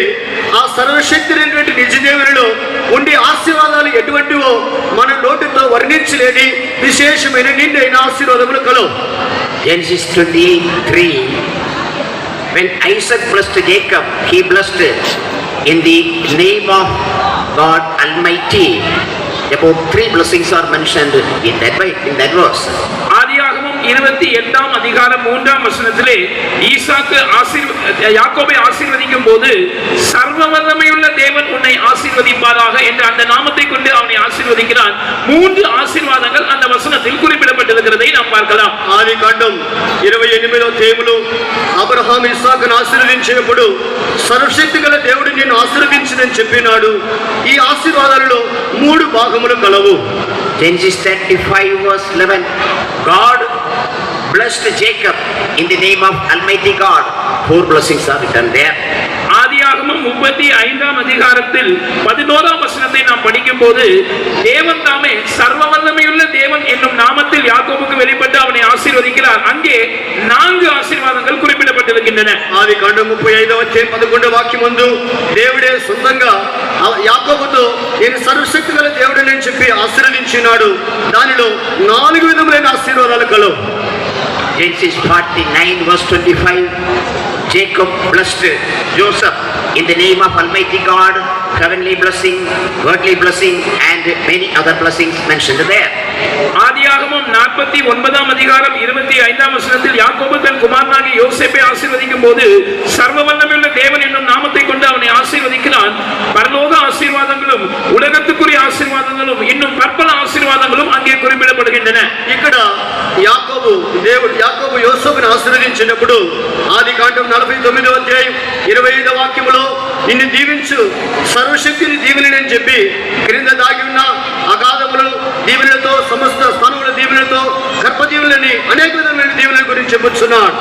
ఆ సర్వశక్తి అయినటువంటి నిజ దేవునిలో ఉండే ఆశీర్వాదాలు ఎటువంటివో మన నోటితో వర్ణించలేని విశేషమైన నిండైన ఆశీర్వాదములు కలవు. Genesis 28:3, when Isaac blessed Jacob, he blessed in the name of God Almighty. About 3 blessings are mentioned in that verse. ஆதியாகமம் 28ஆம் அதிகாரம் 3ஆம் வசனத்திலே யாக்கோபை ஆசீர்வதிக்கும் போது சர்வ வல்லமையுள்ள தேவன் உன்னை ஆசீர்வதிப்பாராக என்ற அந்த நாமத்தை கொண்டு அவனை ஆசீர்வதிக்கிறான். 3 ஆசீர்வாதங்கள் அந்த வசனத்தில் குறிப்பிடப்பட்டிருக்கிறதை நாம் பார்க்கலாம். ఆది కాండం 28వ అధ్యాయములో అబ్రహాము ఇస్సాకును ఆశీర్వదించినప్పుడు సర్వశక్తి గల దేవుడు నిన్ను ఆశీర్వదించునని చెప్పినాడు. ఈ ఆశీర్వాదాలలో 3 భాగములు కలవు. Genesis 35 verse 11. God blessed Jacob in the name of Almighty God. 4 blessings are written there. ஆதியாகமம் 35ஆம் அதிகாரத்தில் 11ஆம் வசனத்தை நாம் படிக்கும் போது தேவன் தாமே சர்வ வல்லமையுள்ள தேவன் என்னும் நாமத்தில் யாக்கோபுக்கு வெளிப்பட்டு அவனை ஆசீர்வதிக்கிறார். அங்கே 4 ஆசீர்வாதங்கள் குறிப்பிடப்பட்டிருக்கின்றன. ఆది కాండం 35వ అధ్యాయం 11వ వాక్యం ముందు దేవుడే సొంతంగా యాకోబుతో నేను సర్వశక్తి గల దేవుడని చెప్పి ఆశీర్వదించినాడు. దానిలో 4 విధములైన ఆశీర్వాదాలు కలవు. Genesis 49 verse 25. Jacob blessed Joseph in the name of Almighty God. Heavenly blessing, worldly blessing and many other blessings mentioned there. ஆதியாகமம் 49ஆம் அதிகாரம் 25ஆம் வசனத்தில் யாக்கோபு தன் குமாரனாகிய யோசேப்பை ஆசீர்வதிக்கும் போது சர்வ வல்லமையுள்ள தேவன் என்னும் நாமத்தை கொண்டு அவனை ஆசீர்வதிக்கிறான். பரலோக ஆசீர்வாதங்களும் உலகத்துக்குரிய ஆசீர்வாதங்களும் இன்னும் பற்பல ஆசீர்வாதங்களும் அங்கே குறிப்பிடப்படுகின்றன. ఇక్కడ యాకోబు యోసేపును ఆశీర్వదించినప్పుడు ఆది కాండం 49వ అధ్యాయం 25వ వాక్యములో నిన్ను దీవించు సర్వశక్తిని దీవెనని చెప్పి క్రింద దాగి ఉన్న అగాధములు దీవెనలతో సమస్త స్థానముల దీవెనలతో గర్భ దీవెనలని అనేక విధమైన దీవెనల గురించి చెప్పుచున్నాడు.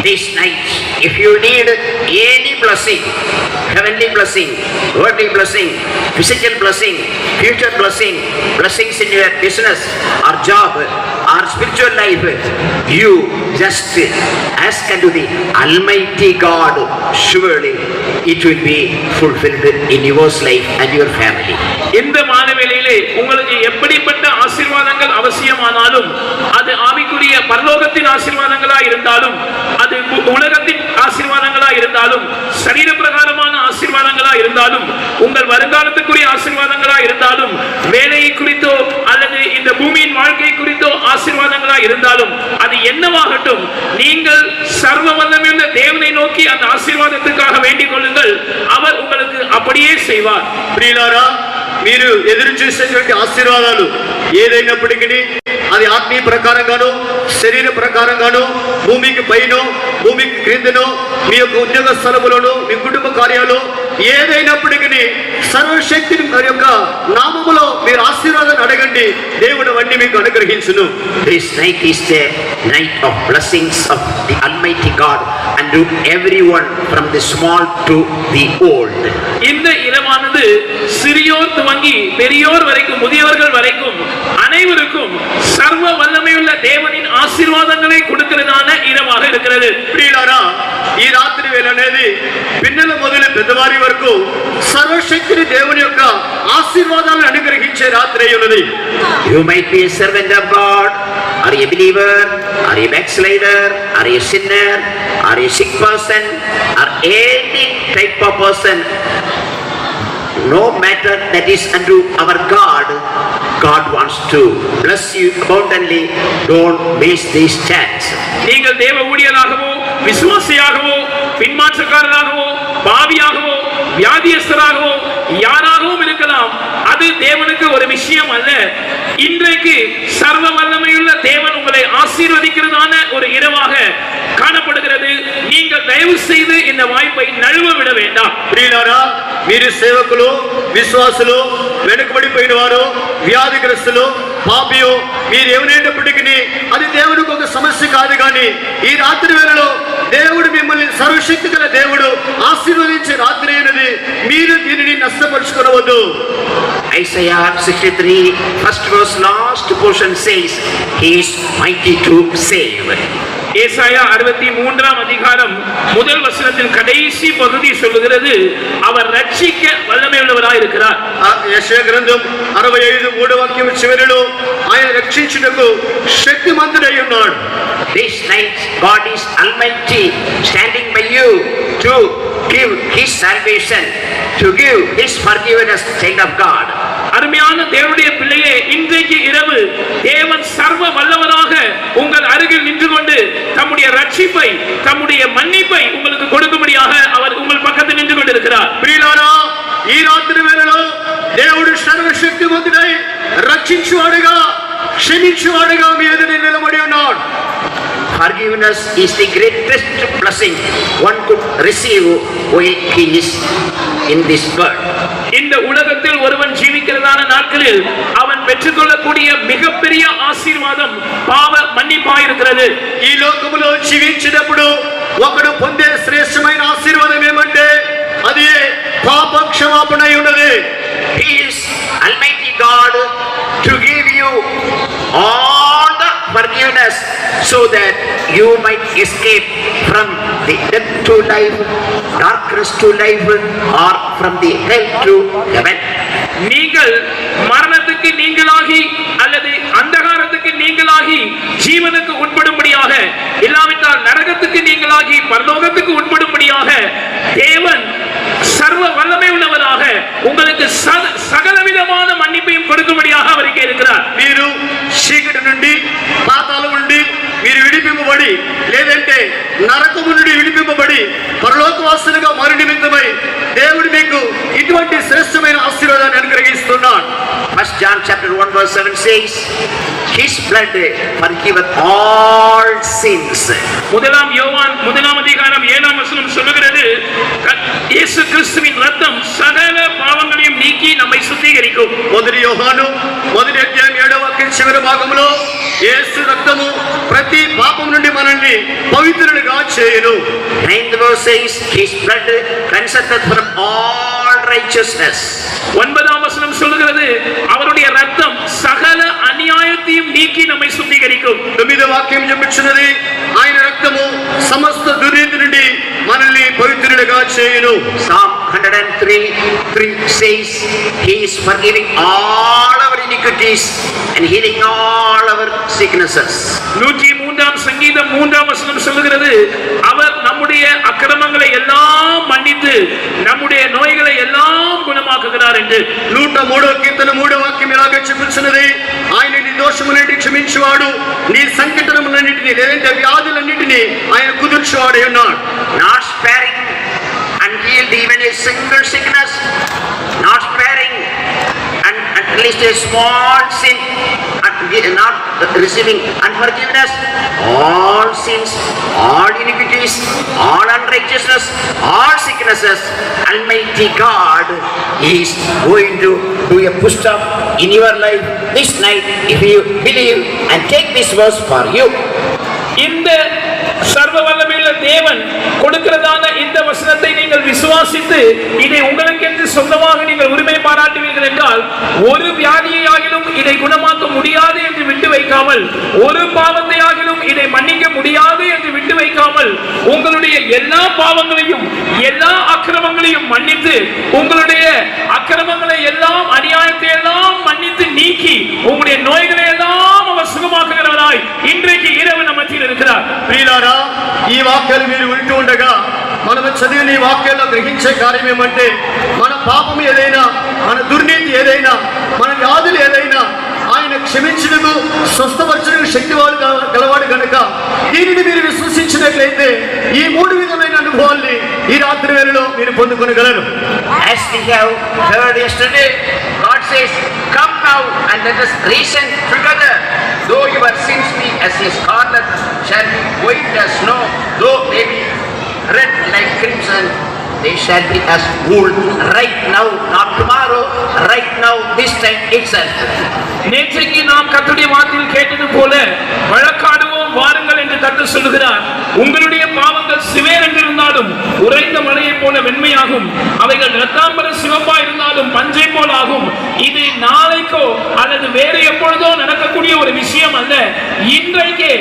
This night, if you need any blessing, heavenly blessing, worldly blessing, physical blessing, future blessing, blessings in your business or job or spiritual life, you just ask unto the Almighty God. Surely it will be fulfilled in your life and your family. இந்த மாதவேளையிலே உங்களுக்கு எப்படிப்பட்ட ஆசீர்வாதங்கள் அவசியமானாலும் அது ஆவிக்குரிய பரலோகத்தின் ஆசீர்வாதங்களா இருந்தாலும் அது உலகத்தின் ஆசீர்வாதங்களா இருந்தாலும் சரீர பிரகாரமான ஆசீர்வாதங்களா இருந்தாலும் உங்கள் வருங்காலத்துக்குரிய ஆசீர்வாதங்களா இருந்தாலும் வேலையை குறித்தோ அல்லது இந்த பூமியின் வாழ்க்கை குறித்தோ ஆசீர்வாதங்களா இருந்தாலும் அது என்னவாகட்டும், நீங்கள் சர்வ வல்லமையுள்ள தேவனை நோக்கி அந்த ஆசீர்வாதத்துக்காக வேண்டிக் கொள்ளுங்கள். அவர் உங்களுக்கு அப்படியே செய்வார். ప్రియులారా, మీరు ఎదురు చూసేటువంటి ఆశీర్వాదాలు ఏదైనప్పటికీ అది ఆత్మీయ ప్రకారంగానో శరీర ప్రకారంగానో భూమికి పైనో భూమికి క్రిందనో మీ యొక్క ఉద్యోగ స్థలములోనో మీ కుటుంబ కార్యాలు ఏదైనప్పటికీ సర్వశక్తిని వారి యొక్క నామములో మీరు ఆశీర్వాదాన్ని అడగండి, దేవుడు అవన్నీ మీకు అనుగ్రహించును. This night is the night of blessings of the Almighty God and to everyone from the small to the old. இந்த இரவானது சிறியோர் துவங்கி பெரியோர் வரைக்கும் முதியவர்கள் வரைக்கும் அனைவருக்கும் சர்வ வல்லமையுள்ள தேவனின் ஆசீர்வாதங்களை கொடுக்கிறதான இரவாக இருக்கிறது. ప్రియులారా, ఈ రాత్రి వేళ అనేది పిన్నెల మొదలు పెద్దవారి వరకు సర్వశక్తిని దేవుని యొక్క ఆశీర్వాదాలను అనుగ్రహించే రాత్రి ఉన్నది. You might be a servant of God, or a believer, or a backslider, or a sinner, or a sick person, or any type of person. No matter that is unto our God, God wants to bless you abundantly. Don't waste this chance. நீங்கள் தேவ ஊழியராகவோ விசுவாசியாகவோ பின்மாற்றக்காரராகவோ பாவியாகவோ வியாதியஸ்தராகவோ யாராகவும் இருக்கலாம். அது தேவனுக்கு ஒரு விஷயம் அல்ல. இன்றைக்கு சர்வ வல்லமையுள்ள தேவன் உங்களை ஆசீர்வதிக்கிறதான ஒரு இரவாக காணப்படுகிறது. நீங்கள் தயவு செய்து இந்த வாய்ப்பை நழுவ விட வேண்டாம். ప్రియులారా, మీరు సేవకులు, విశ్వాసులు, వెనుకబడిపోయిన వారు, వ్యాధిగ్రస్తులు, పాపియో మీరు ఏమైనప్పటికీ అది దేవుడికి ఒక సమస్య కాదు. కానీ ఈ రాత్రి వేళలో దేవుడు మిమ్మల్ని సర్వశక్తి గల దేవుడు ఆశీర్వదించే రాత్రి అయినది. మీరు దీనిని నష్టపరుచుకోవద్దు. Isaiah 63 first verse last portion says he is mighty to save. ஏசாயா 63ஆம் அதிகாரம் முதல் வசனத்தின் கடைசி பகுதி சொல்லுகிறது, அவர் ரட்சிக்க வல்லமையுள்ளவராய் இருக்கிறார். యెషయా గ్రంథం 65 వాక్యం చివరిలో ఆయన రక్షించుటకు శక్తిమంతుడై ఉన్నాడు. This night God is almighty, standing by you to give his salvation, to give his forgiveness, child of God. அருமையான தேவனுடைய பிள்ளையே, இன்றைக்கு இரவு தேவன் சர்வ வல்லவராக உங்கள் அருகில் தம்முடைய ரட்சிப்பை, தம்முடைய மன்னிப்பை உங்களுக்கு கொடுக்கும்படியாக அவர் உங்கள் பக்கத்தில் நின்று கொண்டிருக்கிறார். ప్రియులారా, ఈ రాత్రి వేళలో దేవుడు సర్వశక్తిమంతుడై రక్షించువాడుగా, క్షమించువాడుగా మీ ఎదుట నిలబడి ఉన్నాడు. Forgiveness is the greatest blessing one could receive when he is in this world. இந்த உலகத்தில் ஒருவன் ஜீவிக்கிறதான நாட்களில் அவன் பெற்றுக்கொள்ளக்கூடிய மிகப்பெரிய ஆசீர்வாதம் பாவ மன்னிப்பாயிருக்கிறது. ఈ లోకములో జీవించినప్పుడు ఒకడు పొందే శ్రేష్టమైన ఆశీర్వాదం ఏమంటే అది పాప క్షమాపణ అయి ఉన్నది. He is Almighty God to give you all the forgiveness so that you might escape from the death to life, darkness to life, or from the hell to heaven. நீங்கள் மரணத்துக்கு நீங்களாகி அல்லது அந்தகாரத்துக்கு நீங்களாகி ஜீவனுக்கு உட்படும்படியாக, இல்லாவிட்டால் நரகத்துக்கு நீங்களாகி பரலோகத்துக்கு உட்படும்படியாக தேவன் சர்வ வல்லமை உள்ளவராக உங்களுக்கு சகலவிதமான மன்னிப்பையும் கொடுக்கும்படியாக அவர் இங்கே இருக்கிறார். మీరు చీకటి నుండి, పాతాళం నుండి మీరు విడిపింపబడి, లేదంటే నరకము నుండి విడిపింపబడి పరలోకవాసులుగా మారు నిమిత్తమై దేవుడు మీకు ఇటువంటి శ్రేష్టమైన ఆశీర్వాదాన్ని అనుగ్రహిస్తున్నాడు. 1 John chapter 1 verse 7 says, His blood forgiveth all sins. முதலாம் யோவான் 1 அதிகாரம் 7 வசனம் சொல்லுகிறது, இயேசு கிறிஸ்துவின் ரத்தம் சகல பாவங்களையும் நீக்கி நம்மை சுத்திகரிக்கும். మొదటి యోహాను 1 అధ్యాయం 7వ వాక్యం చివరి భాగంలో యేసు రక్తము ప్రతి పాపం నుండి మనల్ని పవిత్రులుగా చేయును. 9th verse says, His blood cleanseth from all righteousness. 9ஆம் வசனம் சொல்லுகிறது, அவருடைய ரத்தம் சகல அநியாயத்தையும் நீக்கி நம்மை சுத்திகரிக்கும். 9వ వాక్యం చెప్పుచున్నది, ఆయన రక్తము సమస్త దుర్నీతి నుండి మనల్ని పవిత్రులుగా చేయును. Psalm 103:3 says, He is forgiving all our iniquities and healing all our sicknesses. 103ஆம் சங்கீதம் 3ஆம் வசனம் சொல்லுகிறது, அவர் நம்முடைய அக்கிரமங்களை எல்லாம் மன்னித்து நம்முடைய நோய்களை எல்லாம் குணமாக்குகிறார் என்று. 103వ కీర్తన 3వ వాక్యం ఇలాగే చెప్పుచున్నది, ఆయన నీ దోషములన్నిటిని క్షమించువాడు, నీ సంకటములన్నిటిని, లేదంటే వ్యాధులన్నిటిని ఆయన కుదుర్చువాడై ఉన్నాడు. Not sparing and healed even a single sickness, not sparing and at least a small sin, not receiving unforgiveness, all sins, all iniquities, all unrighteousness, all sicknesses. Almighty God is going to do a push up in your life this night if you believe and take this verse for you. இந்த சர்வ வல்லமையுள்ள தேவன் கொடுக்கிறதான இந்த வசனத்தை நீங்கள் விசுவாசித்து இதை உங்களுக்கென்று சொந்தமாக நீங்கள் உரிமை பாராட்டுவீர்கள் என்றால், ஒரு வியாதியை ஆகிலும் இதை குணமாக்க முடியாது என்று விட்டு வைக்காமல், ஒரு பாவத்தை ஆகிலும் இதை மன்னிக்க முடியாது என்று விட்டு வைக்காமல், உங்களுடைய எல்லா பாவங்களையும் எல்லா அக்கிரமங்களையும் மன்னித்து, உங்களுடைய அக்கிரமங்களை எல்லாம் அநியாயத்தை எல்லாம் மன்னித்து நீக்கி உங்களுடைய நோய்களை எல்லாம் அவர் சுகமாக்குகிறவராய் இன்றைக்கு இரவு நம்ம மத்தியில் இருக்கிறார். ప్రియులారా, ఈ వాక్యాలు మీరు వింటూ ఉండగా మనము చదివిన ఈ వాక్యాల్లో గ్రహించే కార్యం ఏమంటే, మన పాపం ఏదైనా, మన దుర్నీతి ఏదైనా, మన వ్యాధులు ఏదైనా ఆయన క్షమించుటకు, స్వస్థపరచుటకు శక్తివాడు గలవాడు కనుక దీనిని మీరు విశ్వసించినట్లయితే ఈ 3 విధమైన అనుభవాల్ని ఈ రాత్రి వేళలో మీరు పొందుకొనగలరు. As we have heard yesterday, God says, Come now and let us reason together. Though your sins be as a scarlet, shall be white as snow. Though they be red like crimson, they shall be as wool. Right now, not tomorrow, right now, this time itself. நேற்றைக்கு நாம் கர்த்தருடைய வார்த்தையில் கேட்டது போல வழக்காடுவோம் வாருங்கள் என்று கர்த்தர் சொல்லுகிறார். உங்களுடைய பாவங்கள் சிவேர் என்றிருந்தாலும் உறைந்த மலையை போல வெண்மையாகும், அவைகள் இரத்தாம்பர சிவப்பா இருந்தாலும் பஞ்சை போல ஆகும். இது நாளைக்கோ அல்லது வேறு எப்பொழுதோ நடக்கக்கூடிய ஒரு விஷயம் அல்ல, இன்றைக்கே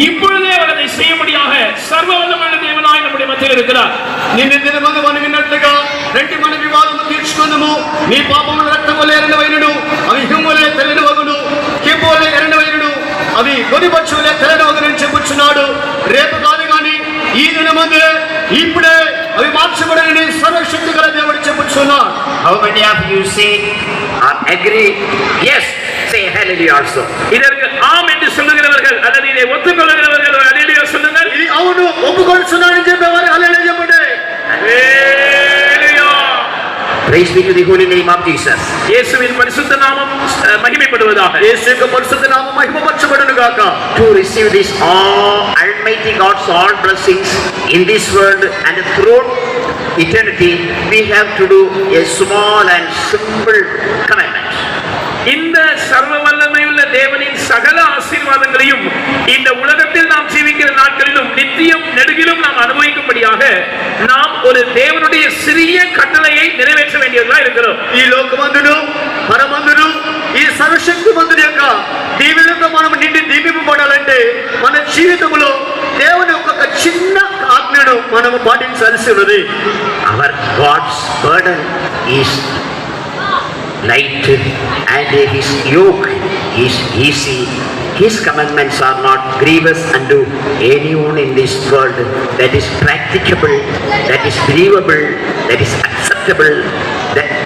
இப்பொழுதே அவர் அதை செய்யும்படியாக சர்வ வல்லமையுள்ள தேவனாய் நம்முடைய மத்தியில் இருக்கிறார். నిన్న దినమందు మనం విన్నట్లుగా రెంటి మన వివాదము తీర్చుకుందుము, నీ పాపముల రక్తములే ఎర్రనవైనను అవి హిమములే తెల్లనివగును, కెంపులే ఎర్రనవైనను అవి గొడిపక్షులే తెల్లనివగునని చెప్పుచున్నాడు. రేపు కాదు కానీ ఈ దినమందు ఇప్పుడే అవి మార్చబడని సర్వశక్తి గల దేవుడు చెప్పుచున్నాడు. How many of you say or agree? Yes, say hallelujah also. இதற்கு ஆம் என்று சொல்லுகிறவர்கள் அல்லது இதை ஒத்துக்கொள்கிறவர்கள் ஹalleluya சொல்லுங்கள். ఇది అవును ఒప్పుకొలుస్తున్నానని చెప్పేవారు హల్లెలూయా చెప్పండి. Praise be to the holy name of Jesus. இயேசுவின் பரிசுத்த நாமம் மகிமைப்படுவதாக. యేసు పరిశుద్ధ నామం మహిమపరచబడును గాక. To receive this all Almighty God's all blessings in this world and throughout eternity, we have to do a small and simple commandment. இந்த சர்வ வல்லமையுள்ள தேவனின் சகல ஆசீர்வாதங்களையும் இந்த உலகத்தில் நாம் ஜீவிக்கிற நாட்களிலும் நித்தியம் நெடுகிலும் நாம் அனுபவிக்கும்படியாக நாம் ஒரு தேவனுடைய சிறிய கட்டளையை நிறைவேற்ற வேண்டியதா இருக்கிறோம். ఈ లోకమందును పరమందును ఈ సర్వశక్తిమంతుని యొక్క దీవెనతో మనం నిండి దీవింపబడాలంటే మన జీవితంలో దేవుని యొక్క చిన్న ఆజ్ఞను మనం పాటించాల్సి ఉన్నది. Our God's burden is light and his yoke is easy. His commandments are not grievous unto anyone in this world. That is practicable, that is believable, that is acceptable,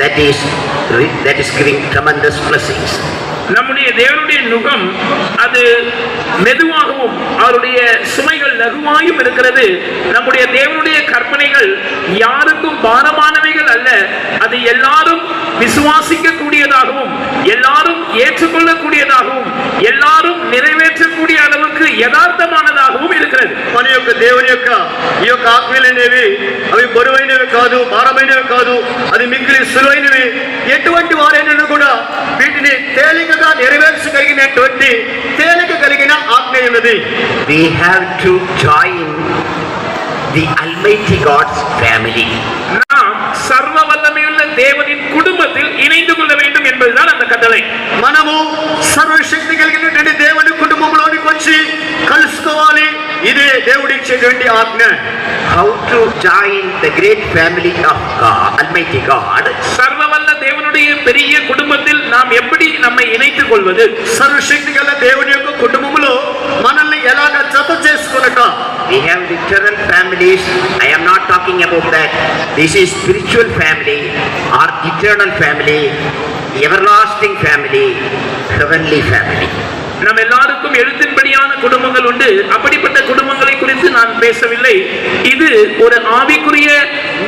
that is giving tremendous blessings. நம்முடைய தேவனுடைய நுகம் அது மெதுவாகவும் அவருடைய சுமைகள் லகுவாயும் இருக்கிறது. நம்முடைய தேவனுடைய கற்பனைகள் யாருக்கும் பாரமானவைகள் அல்ல. அது எல்லாரும் விசுவாசிக்க கூடியதாகவும் எல்லாரும் ஏற்றுக்கொள்ளக்கூடியதாகவும் எல்லாரும் நிறைவேற்றக்கூடிய அளவுக்கு யதார்த்தமானதாகவும் இருக்கிறது. మన యొక్క దేవుని యొక్క ఈ యొక్క ఆజ్ఞలు అనేవి అవి బరువైనవి కాదు, భారమైనవి కాదు, అది మిక్కిలి సులువైనవి. ఎటువంటి వారైనా కూడా వీటిని తేలికగా నెరవేర్చగలిగినటువంటి తేలిక కలిగిన ఆజ్ఞ ఉన్నది. We have to join the Almighty God's family. நாம் சர்வ வல்லமையுள்ள தேவனின் குடும்பத்தில் இணைந்து கொள்ள வேண்டும் என்பதுதான் அந்த கட்டளை. మనము సర్వశక్తి కలిగినటువంటి దేవుని కుటుంబంలోనికి వచ్చి కలుసుకోవాలి. ఇదే దేవుడి ఇచ్చేటువంటి ఆజ్ఞ. How to join the great family of God, Almighty God? சர்வவல்ல தேவனுடைய பெரிய குடும்பத்தில் நாம் எப்படி நம்மை இணைத்துக் கொள்வது? సర్వశక్తి గల దేవుని యొక్క కుటుంబంలో మనల్ని ఎలాగ జత చేసుకున్నట. We have literal families. I am not talking about that. This is spiritual family or eternal family, everlasting family, heavenly family. நம் எல்லாருக்கும் எழுத்தின்படியான குடும்பங்கள் உண்டு. அப்படிப்பட்ட குடும்பங்களை குறித்து நான் பேசவில்லை. இது ஒரு ஆவிக்குரிய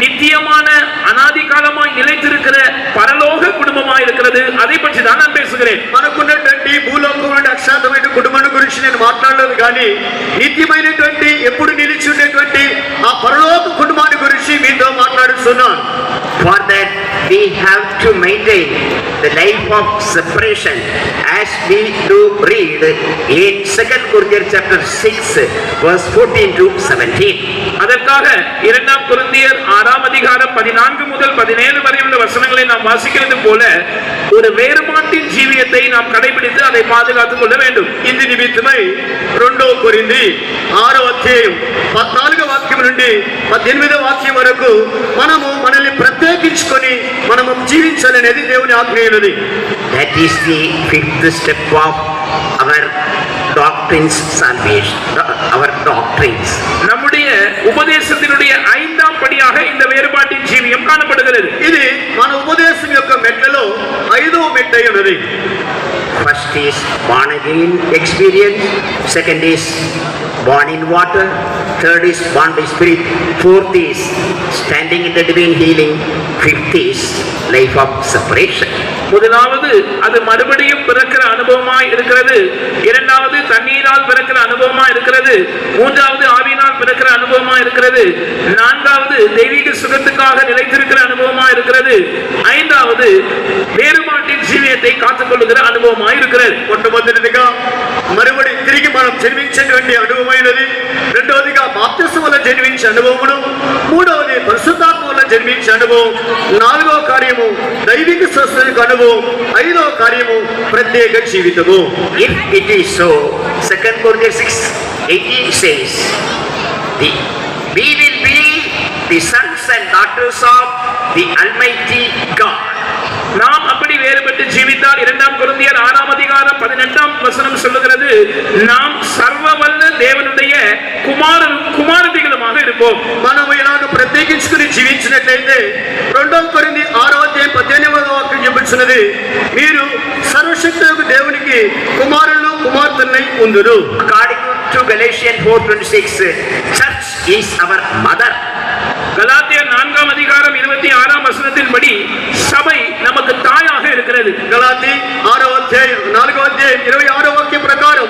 நித்தியமான அனாதி காலமாய் நிலைத்திருக்கிற பரலோக குடும்பமாய் இருக்கிறது. அதை பற்றி தான் நான் பேசுகிறேன். మనకున్నటువంటి భూలోకమైన అక్షాంతమైన కుటుంబాన్ని గురించి నేను మాట్లాడలేదు, కానీ నిత్యమైనటువంటి ఎప్పుడు నిలిచి ఉండేటువంటి ఆ పరలోక కుటుంబాన్ని గురించి మీతో మాట్లాడుతున్నాను. For that we have to maintain the life of separation as we do read in 2 Corinthians chapter 6 verse 14 to 17. அதற்காக 2 கொரிந்தியர் 6 அதிகாரம் 14 முதல் 17 வரை உள்ள வசனங்களை நாம் வாசிக்கிறது போல ஒரு வேறுபாட்டின் ஜீவியத்தை நாம் கடைபிடித்து அதை பாதுகாத்துக் கொள்ள வேண்டும். ఇందు నిమిత్తమై 2 కొరింథీ 6వ అధ్యాయం 14వ వాక్యం నుండి 18వ వాక్యం వరకు మనము మనల్ని ప్రత్యేకించుకొని మనము జీవించాలనేది దేవుని ఆజ్ఞ ఉన్నది. That is the fifth step of our doctrines salvation, our doctrines. நம்முடைய உபதேசத்தினுடைய 5ஆம் படியாக இந்த வேறுபாட்டின் ஜீவியம் காணப்படுகிறது. ఇది మన ఉపదేశం యొక్క మెట్లలో 5వ మెట్టు ఉన్నది. First is born again experience, second is born in water, third is born by spirit, fourth is standing in the divine healing, fifth is life of separation. முதலாவது அது மறுபடியும் பிறக்கிற அனுபவமாய் இருக்கிறது. இரண்டாவது தண்ணீரால் பிறக்கிற அனுபவமாய் இருக்கிறது. மூன்றாவது ஆவியினால் பிறக்கிற அனுபவமாய் இருக்கிறது. நான்காவது தெய்வீக சுகத்துக்காக நிலைத்திருக்கிற அனுபவமாய் இருக்கிறது. ஐந்தாவது வேறுபாட்டின் ஜீவியத்தை காத்துக்கொள்ளுகிற அனுபவமாய் இருக்கிறது. మొట్టమొదటిదిగా మறுபడి తిరిగి మనం జన్మించేటువంటి అనుభవమైనది, రెండవదిగా బాప్తిసం వల్ల జన్మించే అనుభవమును, మూడవది పరిశుద్ధాత్మ వల్ల జన్మించే అనుభవం, నాలుగవ కార్యము దైవిక స్వస్థతకు అనుభవం, ఐదవ కార్యము ప్రత్యేక జీవితము. If it is so, 2 Corinthians 6:18 says, we will be the sons and daughters of the Almighty God. நாம் அப்படி வேறுபட்டு ஜீவித்தால் 2 கொரிந்தியர் 6 அதிகாரம் 18ஆம் வசனம் சொல்லுகிறது, நாம் சர்வ வல்ல தேவனுடைய குமாரதிகளுமாக இருப்போம். మనం ఇలాగ ప్రత్యేకించుకుని జీవించినట్లయితే 2 కొరింథీ 6వ అధ్యాయం 18వ వాక్యం చెబుతున్నది, మీరు సర్వశక్తులకు దేవునికి కుమారులు కుమార్తెలై ఉందురు. According to Galatians 4:26, church is our mother. கலாத்தியர் 4ஆம் அதிகாரம் 26ஆம் வசனத்தின்படி சபை நமக்கு தாயாக இருக்கிறது. గలాతీ 6వ అధ్యాయం 4వ అధ్యాయం 26వ వాక్యం ప్రకారం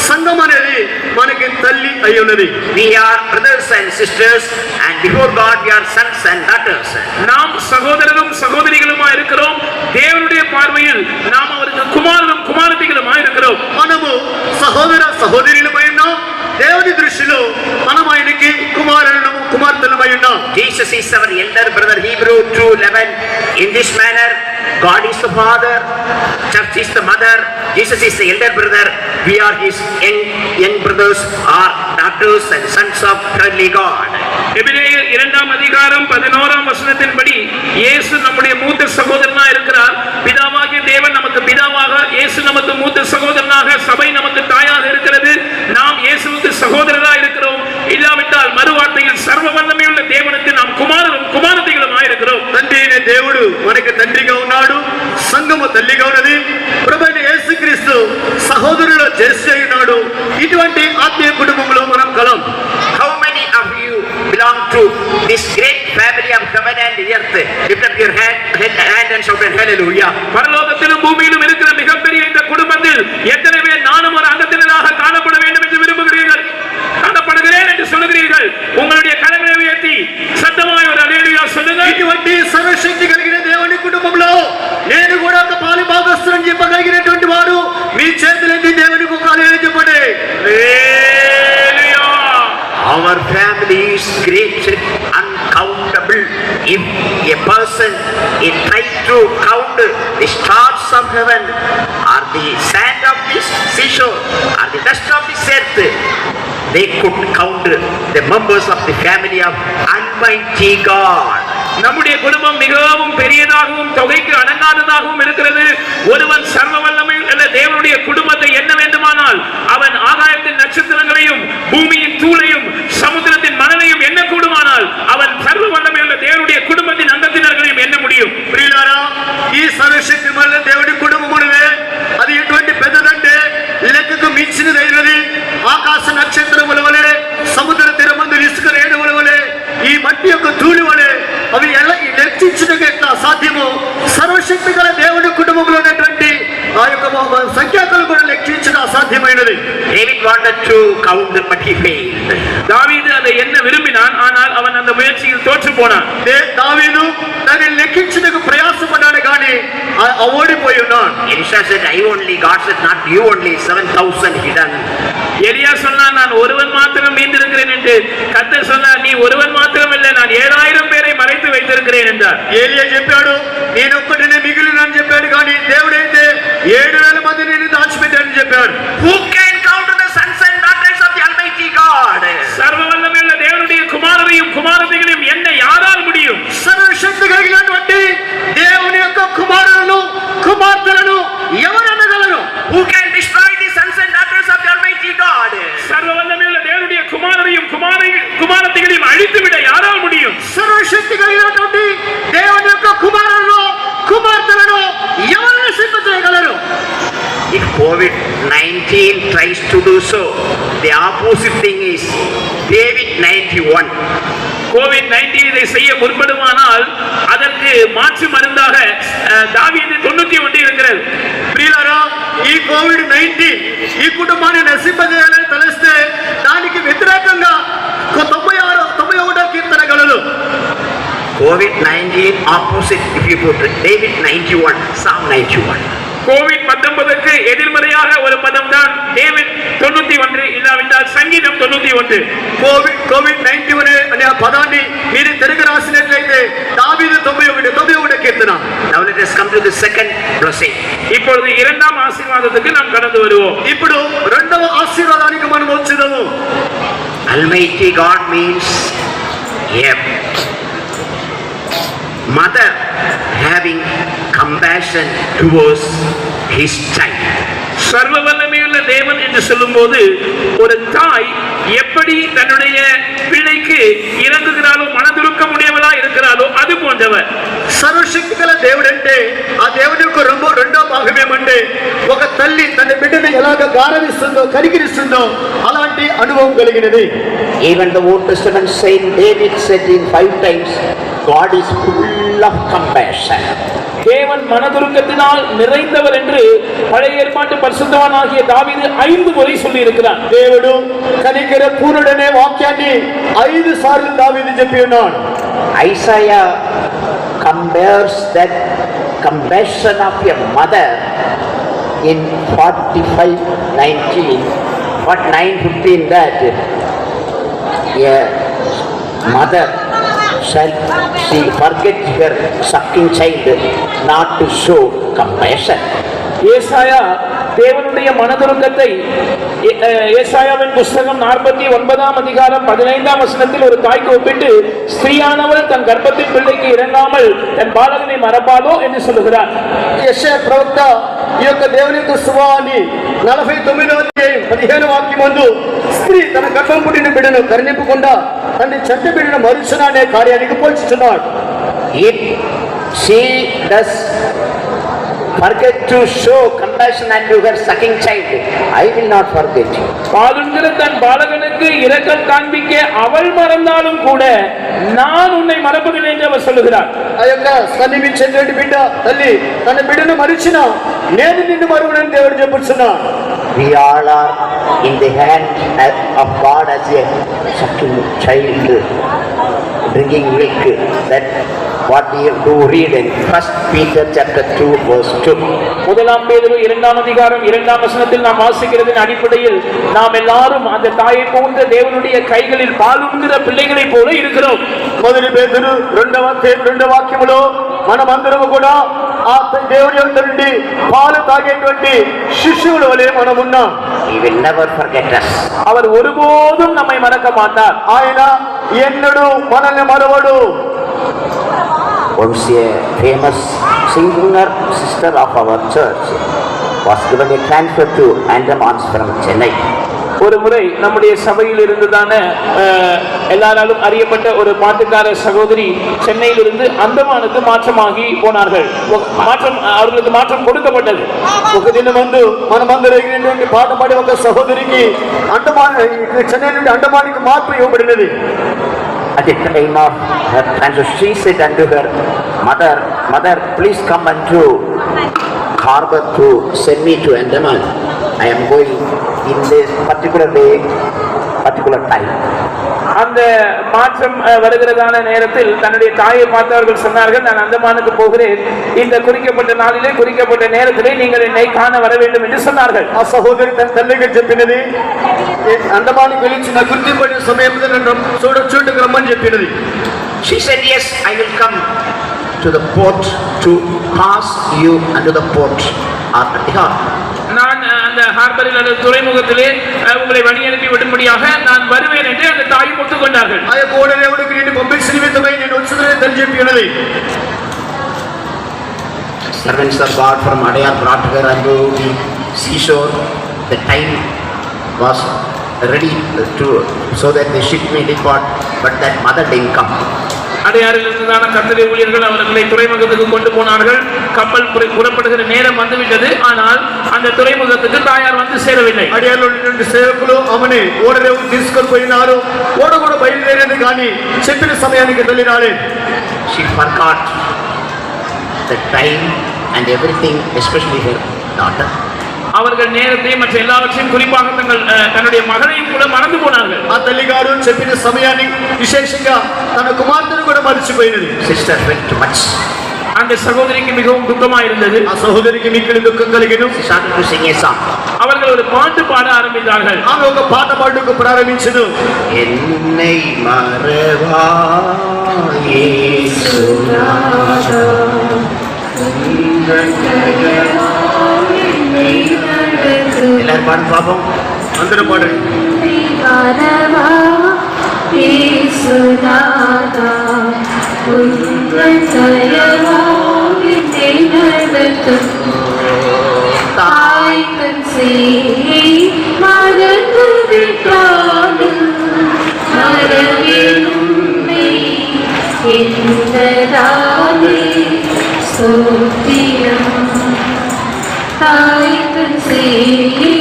సంఘం అనేది మనకి తల్లి అయి ఉన్నది. We are brothers and sisters, and before God we are sons and daughters. நாம் சகோதரரும் சகோதரிகளுமாய் இருக்கிறோம். தேவனுடைய பார்வையில் நாம் அவருக்கு குமாரரும் குமாரத்திகளுமாய் இருக்கிறோம். మనము సహోదర సహోదరులమై ఉన్నాం. దేవుని దృష్టిలో మనం ఆయనకి కుమారులను కుమార్తెలమై ఉన్నాం. Jesus is our elder brother, Hebrew 2:11. In this manner, God is the father, church is the mother, Jesus is the elder brother, we are his young brothers or daughters and sons of heavenly God. எபிரேயர் 2ஆம் அதிகாரம் 11ஆம் வசனத்தின்படி இயேசு நம்முடைய மூத்த சகோதரனாக இருக்கிறார். பிதாவாகிய தேவன் நமக்கு பிதாவாக, இயேசு நமக்கு மூத்த சகோதரனாக, சபை நமக்கு தாயாக இருக்கிறது. நாம் இயேசுவுக்கு சகோதரராக இருக்கிறோம். இல்லாவிட்டால் மறுவார்த்தையில் சர்வ வல்லமையுள்ள தேவனுக்கு நாம் குமாரரும் குமாரத்திகளுமாய் இருக்கிறோம். తండ్రి అయిన దేవుడు మనకి తండ్రిగా ఉన్నాడు, సంఘము తల్లిగా ఉన్నది, ప్రభువైన యేసుక్రీస్తు సహోదరుల జ్యేష్ఠ ఉన్నాడు. ఇటువంటి ఆత్మీయ కుటుంబంలో మనం కలం. How many of you belong to this great family of heaven and earth? Lift up your hand and shout hallelujah. பரலோகத்திலும் பூமியிலும் இருக்கிற மிகப்பெரிய இந்த குடும்பத்தில் எத்தனை பேர் நானும் ஒரு அங்கத்தினராக காணப்பட வேண்டும் என்று விரும்புகிறீர்கள்? காணப்படுகிறேன் என்று சொல்லுகிறீர்கள். உங்களுடைய கரங்களை உயர்த்தி சத்தமாய் ஒரு அல்லேலூயா சொல்லுங்கள். ఇటువంటి సర్వశక్తి కలిగిన దేవుని కుటుంబంలో నేను కూడా ఒక పాలు భాగస్థులను చెప్పగలిగినటువంటి వారు మీ చేతులెత్తి దేవునికి ఒక హల్లెలూయా చెప్పండి. హల్లెలూయా. Our family is great, uncountable. If a person is trying to count the stars of heaven or the sand of this seashore or the dust of this earth, they could count the members of the family of Almighty God. நம்முடைய குடும்பம் மிகவும் பெரியதாகவும் தொகைக்கு அடங்காததாகவும் இருக்கிறது. ஒருவன் சர்வ வல்லமை உள்ள தேவனுடைய குடும்பத்தை எண்ண வேண்டுமானால் அவன் ஆகாயத்தின் நட்சத்திரங்களையும் பூமியின் தூளையும் சமுத்திரத்தின் மணலையும் எண்ண கூடுமானால் அவன் சர்வ வல்லமை உள்ள தேவனுடைய குடும்பத்தின் அங்கத்தினர்களையும் எண்ண முடியும். ప్రియులారా, ఈ సర్వశక్తి వల్ల దేవుడి కుటుంబమునే అది ఎటువంటి పెద్దదంటే లెక్కకు మించినదైనది. ఆకాశ నక్షత్రముల వలె, సముద్ర తీరమందు ఇసుక రేణువుల వలె, ఈ మట్టి యొక్క ధూళి వలె అవి ఎలా లెక్కించడానికి ఎట్లా సాధ్యమో సర్వశక్తి గల దేవుడి కుటుంబంలో ఉన్నటువంటి ఆ యొక్క సంఖ్యాకులు కూడా లెక్కించడం అసాధ్యమైనది. David wanted to count but he failed. தாவீது அதை எண்ண விரும்பினான், ஆனால் அவன் அந்த முயற்சியில் தோற்று போனான். దావీదు దాన్ని లెక్కించడానికి ప్రయాసపడ్డాడు కానీ ఓడిపోయి ఉన్నాడు. Elisha said, God said, not you only, 7,000 hidden. எலியா சொன்னான், நான் ஒருவன் மாத்திரம் மீந்திருக்கிறேன் என்று. கர்த்தர் சொன்னார், நீ ஒருவன் மாத்திரம் இல்லை, நான் 7000 பேரை மறைத்து வைத்திருக்கிறேன் என்றார். ఏలియా చెప్పాడు, నేను ఒక్కడినే మిగిలినని చెప్పాడు, కానీ దేవుడైతే 7000 మందిని నేను దాచిపెట్టానని చెప్పాడు. Who can count the sons and daughters of the Almighty God? சர்வ வல்லமையுள்ள தேவனுடைய குமாரரையும் குமாரத்திகளையும் என்ன யாரால் முடியும்? సర్వశక్తి కలిగినటువంటి దేవుని యొక్క కుమారులను కుమార్తెలను ఎవరు అనగలరు? Who can destroy the sons and daughters of the Almighty God? சர்வ வல்லமையுள்ள தேவனுடைய குமாரரையும் குமாரத்திகளையும் அழித்துவிட யாரால் முடியும்? సర్వశక్తి కలిగినటువంటి దేవుని యొక్క కుమారులను కుమార్తెలను ఎవరు నశింపజేయగలరు? If COVID-19 tries to do so, the opposite thing is David 91. COVID-19 இதை செய்ய முற்படுமானால் அதற்கு மாற்று மருந்தாக தாவீது 91 இருக்கிறது. ప్రియులారా, ఈ కోవిడ్-19 ఈ కుటుంబాన్ని నశింపజేయాలని తలస్తే దానికి వ్యతిరేకంగా 91 కీర్తన గలదు. COVID-19 opposite, if you put David 91, Psalm 91. COVID-19க்கு எதிர்மறையாக ஒரு பதம் தான் டேவிட் 91, இல்லாவிட்டால் சங்கீதம் 91. కోవిడ్-19 అనే ఆ పదాన్ని మీరు తెలుగు రాసినట్లయితే దావీదు 91 కీర్తన. Now let us come to the second blessing. இப்பொழுது இரண்டாம் ஆசீர்வாதத்துக்கு நாம் கடந்து வருவோம். ఇప్పుడు రెండవ ఆశీర్వాదానికి మనం వచ్చేదాము. Almighty God means a mother having compassion towards his child. சர்வ வல்லமையுள்ள தேவன் என்று சொல்லும்போது ஒரு தாய் எப்படி தன்னுடைய பிள்ளைக்கு இறங்குகிறாளோ, மனதுருக்க முடியவளா இருக்கிறாளோ அது போன்றவர். సర్వశక్తి గల దేవుడు అంటే ఆ దేవుని యొక్క రెండో భాగం ఏమంటే ఒక తల్లి తన బిడ్డను ఎలాగ గారవిస్తుందో కనికరిస్తుందో అలాంటి అనుభవం కలిగినది. Even the Old Testament saint David said in 5 times, God is full of compassion. தேவன் மனதுருக்கத்தினால் நிறைந்தவர் என்று பழைய ஏற்பாட்டு பரிசுத்தவானாகிய தாவீது 5 முறை சொல்லி இருக்கிறார். దేవుడు కనికర పూర్ణుడనే వాక్యాన్ని 5 సార్లు దావీదు చెప్పి ఉన్నాడు. Isaiah compares that compassion of a mother in 45:19, 9:15, that a mother shall she forget her sucking child not to show compassion. ஏசாயா தேவனுடைய மனதுருக்கத்தை ஏசாயாவின் புஸ்தகம் 49ஆம் அதிகாரம் 15ஆம் வசனத்தில் ஒரு தாய்க்கு ஒப்பிட்டு, ஸ்திரீயானவள் தன் கர்ப்பத்தின் பிள்ளைக்கு இறங்காமல் தன் பாலகனை மறப்பாளோ என்று சொல்லுகிறார். యెషయా ప్రవక్త ఈ యొక్క దేవుని యొక్క సువాని 49వ అధ్యాయం 15వ వాక్యం ముందు, స్త్రీ తన గర్భం పుట్టిన బిడ్డను కరుణింపకుండా తన చంటి బిడ్డను మరుచున అనే కార్యానికి పోల్చుచున్నాడు. If she does forget to show compassion unto her sucking child, I will not forget you. பாலுங்கிற தன் பாலகனுக்கு இரக்கம் காண்பிக்க அவள் மறந்தாலும் கூட நான் உன்னை மறப்பதில்லை என்று அவர் சொல்லுகிறார். ఆ యొక్క సన్నిహించేటువంటి బిడ్డ తల్లి తన బిడ్డను మరిచిన నేను నిన్ను మరువనని దేవుడు చెప్పుచున్నాడు. We all are in the hand of God as a sucking child drinking milk. That what we do read in 1 Peter chapter 2 verse 2. முதலாம் பேதுரு 2ஆம் அதிகாரம் 2ஆம் வசனத்தில் நாம் வாசிக்கிறதின் அடிப்படையில் நாம் எல்லாரும் அந்த தாயை போன்ற தேவனுடைய கைகளில் பாலுண்கிற பிள்ளைகளை போல இருக்கிறோம். మొదటి పేతురు 2వ వాక్యములో మనమందరము కూడా ఆ దేవుని యొద్ద నుండి పాలు తాగేటువంటి శిష్యుల వలె మనం ఉన్నాం. He will never forget us. அவர் ஒருபோதும் நம்மை மறக்க மாட்டார். ఆయన ఎన్నడూ మనల్ని మరవడు. Once a famous singer sister of our church was given a transfer to Andamans from Chennai. ஒரு முறை நம்முடைய சபையில் இருந்துதான எல்லாராலும் அறியப்பட்ட ஒரு பாட்டுக்கார சகோதரி சென்னையிலிருந்து அந்தமானுக்கு மாற்றமாகி போனார்கள். அவர்களுக்கு மாற்றம் கொடுக்கப்பட்டது. ఒక దినమందు మనమందరం ఎగిరినటువంటి పాట పాడే ఒక సహోదరికి చెన్నై నుండి అండమానికి మార్పు ఇవ్వబడినది. At the time of her transfer, she said unto her mother, please come unto harbor to send me to Andaman. I am going in this particular day, particular time. அந்த மாற்றம் வருகிறதான நேரத்தில் தன்னுடைய தாயை பார்த்தவர்கள் சொன்னார்கள், நான் அந்தமானுக்கு போகிறேன், இந்த குறிக்கப்பட்ட நாளிலே குறிக்கப்பட்ட நேரத்திலே நீங்கள் என்னை காண வர வேண்டும் என்று சொன்னார்கள். ఆ సహోదరి తన తల్లికి చెప్పినది, అండమానికి వెళ్ళిన గుర్తింపడిన సమయంలో నన్ను చూడడానికి రమ్మని చెప్పినది. She said, yes, I will come to the port to pass you unto the port or at the harbor. நான் அந்த ஹார்பரில் அல்லது துறைமுகத்திலே உங்களை வழி அனுப்பி விடும்படியாக நான் வருவேன் என்று அந்த தாயும் ஒத்துக்கொண்டார்கள். ఆ యొక్క ఓడరేవుడికి నేను పంపించిన నిమిత్తమై నేను వచ్చుదనని తల్లి చెప్పినది. Servants of God from Adayar brought her unto the seashore. The time was ready to so that the ship may depart, but that mother didn't come. அடையாறில் இருந்ததான கர்த்தருடைய ஊழியர்கள் அவர்களை துறைமுகத்துக்கு கொண்டு போனார்கள். கப்பல் புறப்படுகிற நேரம் வந்துவிட்டது. ஆனால் அந்த துறைமுகத்துக்கு தாயார் வந்து சேரவில்லை. అడియాలో ఉన్నటువంటి సేవకులు ఆమెని ఓడరేవుకు తీసుకొని పోయినారు. ఓడ కూడా బయలుదేరేది కానీ చెప్పిన సమయానికి తల్లి రాలేదు. She forgot the time and everything, especially her daughter. அவர்கள் நேரத்தை மற்ற எல்லாவற்றையும் குறிப்பாக தன்னுடைய மகனையும் கூட மறந்து போனார்கள். ఆ తల్లి గారు చెప్పిన సమయాన్ని విశేషంగా తన కుమార్తెను కూడా మర్చిపోయినది. Sister felt too much. அந்த சகோதரிக்கு மிகவும் துக்கமா இருந்தது. ఆ సహోదరికి మిక్కిలి దుఃఖం కలిగెను. She started to sing a song. அவர்கள் ஒரு பாட்டு பாட ஆரம்பித்தார்கள். ఆమె ఒక పాట పాడుటకు ప్రారంభించెను. என்னை மறவா இயேசுநாதா, எல்லாரும் பாடு பாப்போம். అందరూ పాడండి. தாய் தன் மறந்து விட்டாலும் மறவேனும்மை என்பதாலே ஸ்தோத்திரம். தாய் தன் செய்தி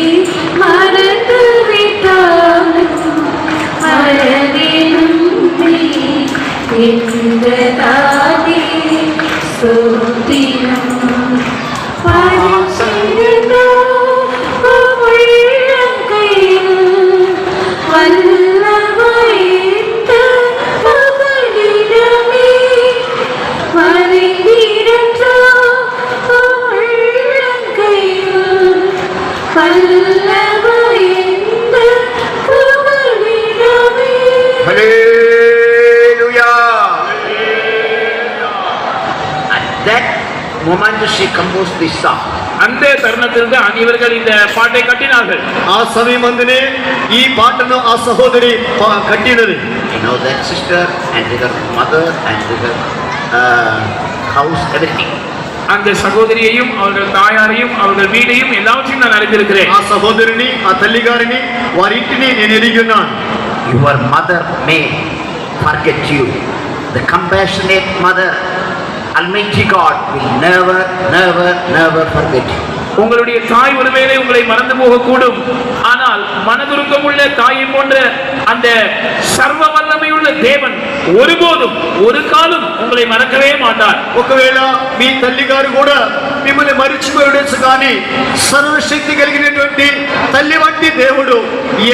மறந்து விட்டாலும் மறவேனும் நீ என்றதாதே ஸ்தோத்திரம். பாதம் செய்தோ உள்ளங்கையில் வல்லமைத்த மகளிடமே மறைந்திருந்தோ உள்ளங்கையில் வல்லமைத்த மகளிடமே. Hallelujah. At that moment she composed this song. அந்த தருணத்தில் தான் இவர்கள் இந்த பாட்டை கட்டினார்கள். ಆ ಸಮಯಮಂದನೆ ಈ ಪಾಟನ್ನು ಆ ಸಹೋದರಿ ಕಟ್ಟಿನದು. You know that sister and her mother and her house, everything. அந்த சகோதரியையும் அவர்கள் தாயாரையும் அவர்கள் வீடையும் எல்லாவற்றையும் நான் அறிந்திருக்கிறேன். ఆ సహోదరిని ఆ తల్లిగారిని వారింటిని నేను ఎరిగి ఉన్నాను. Your mother may forget you. The compassionate mother, Almighty God, will never, never, never forget you. உங்களுடைய தாய் ஒருவேளை உங்களை மறந்து போகக்கூடும், ஆனால் மனதுருக்கமுள்ள தாயை போன்ற அந்த சர்வ வல்லமையுள்ள தேவன் ஒருபோதும் ஒரு காலம் உங்களை மறக்கவே மாட்டார். ఒకవేళ మీ తల్లి గారు కూడా మిమ్మల్ని మరిచిపోయొచ్చు కానీ సర్వశక్తి కలిగినటువంటి తల్లి వంటి దేవుడు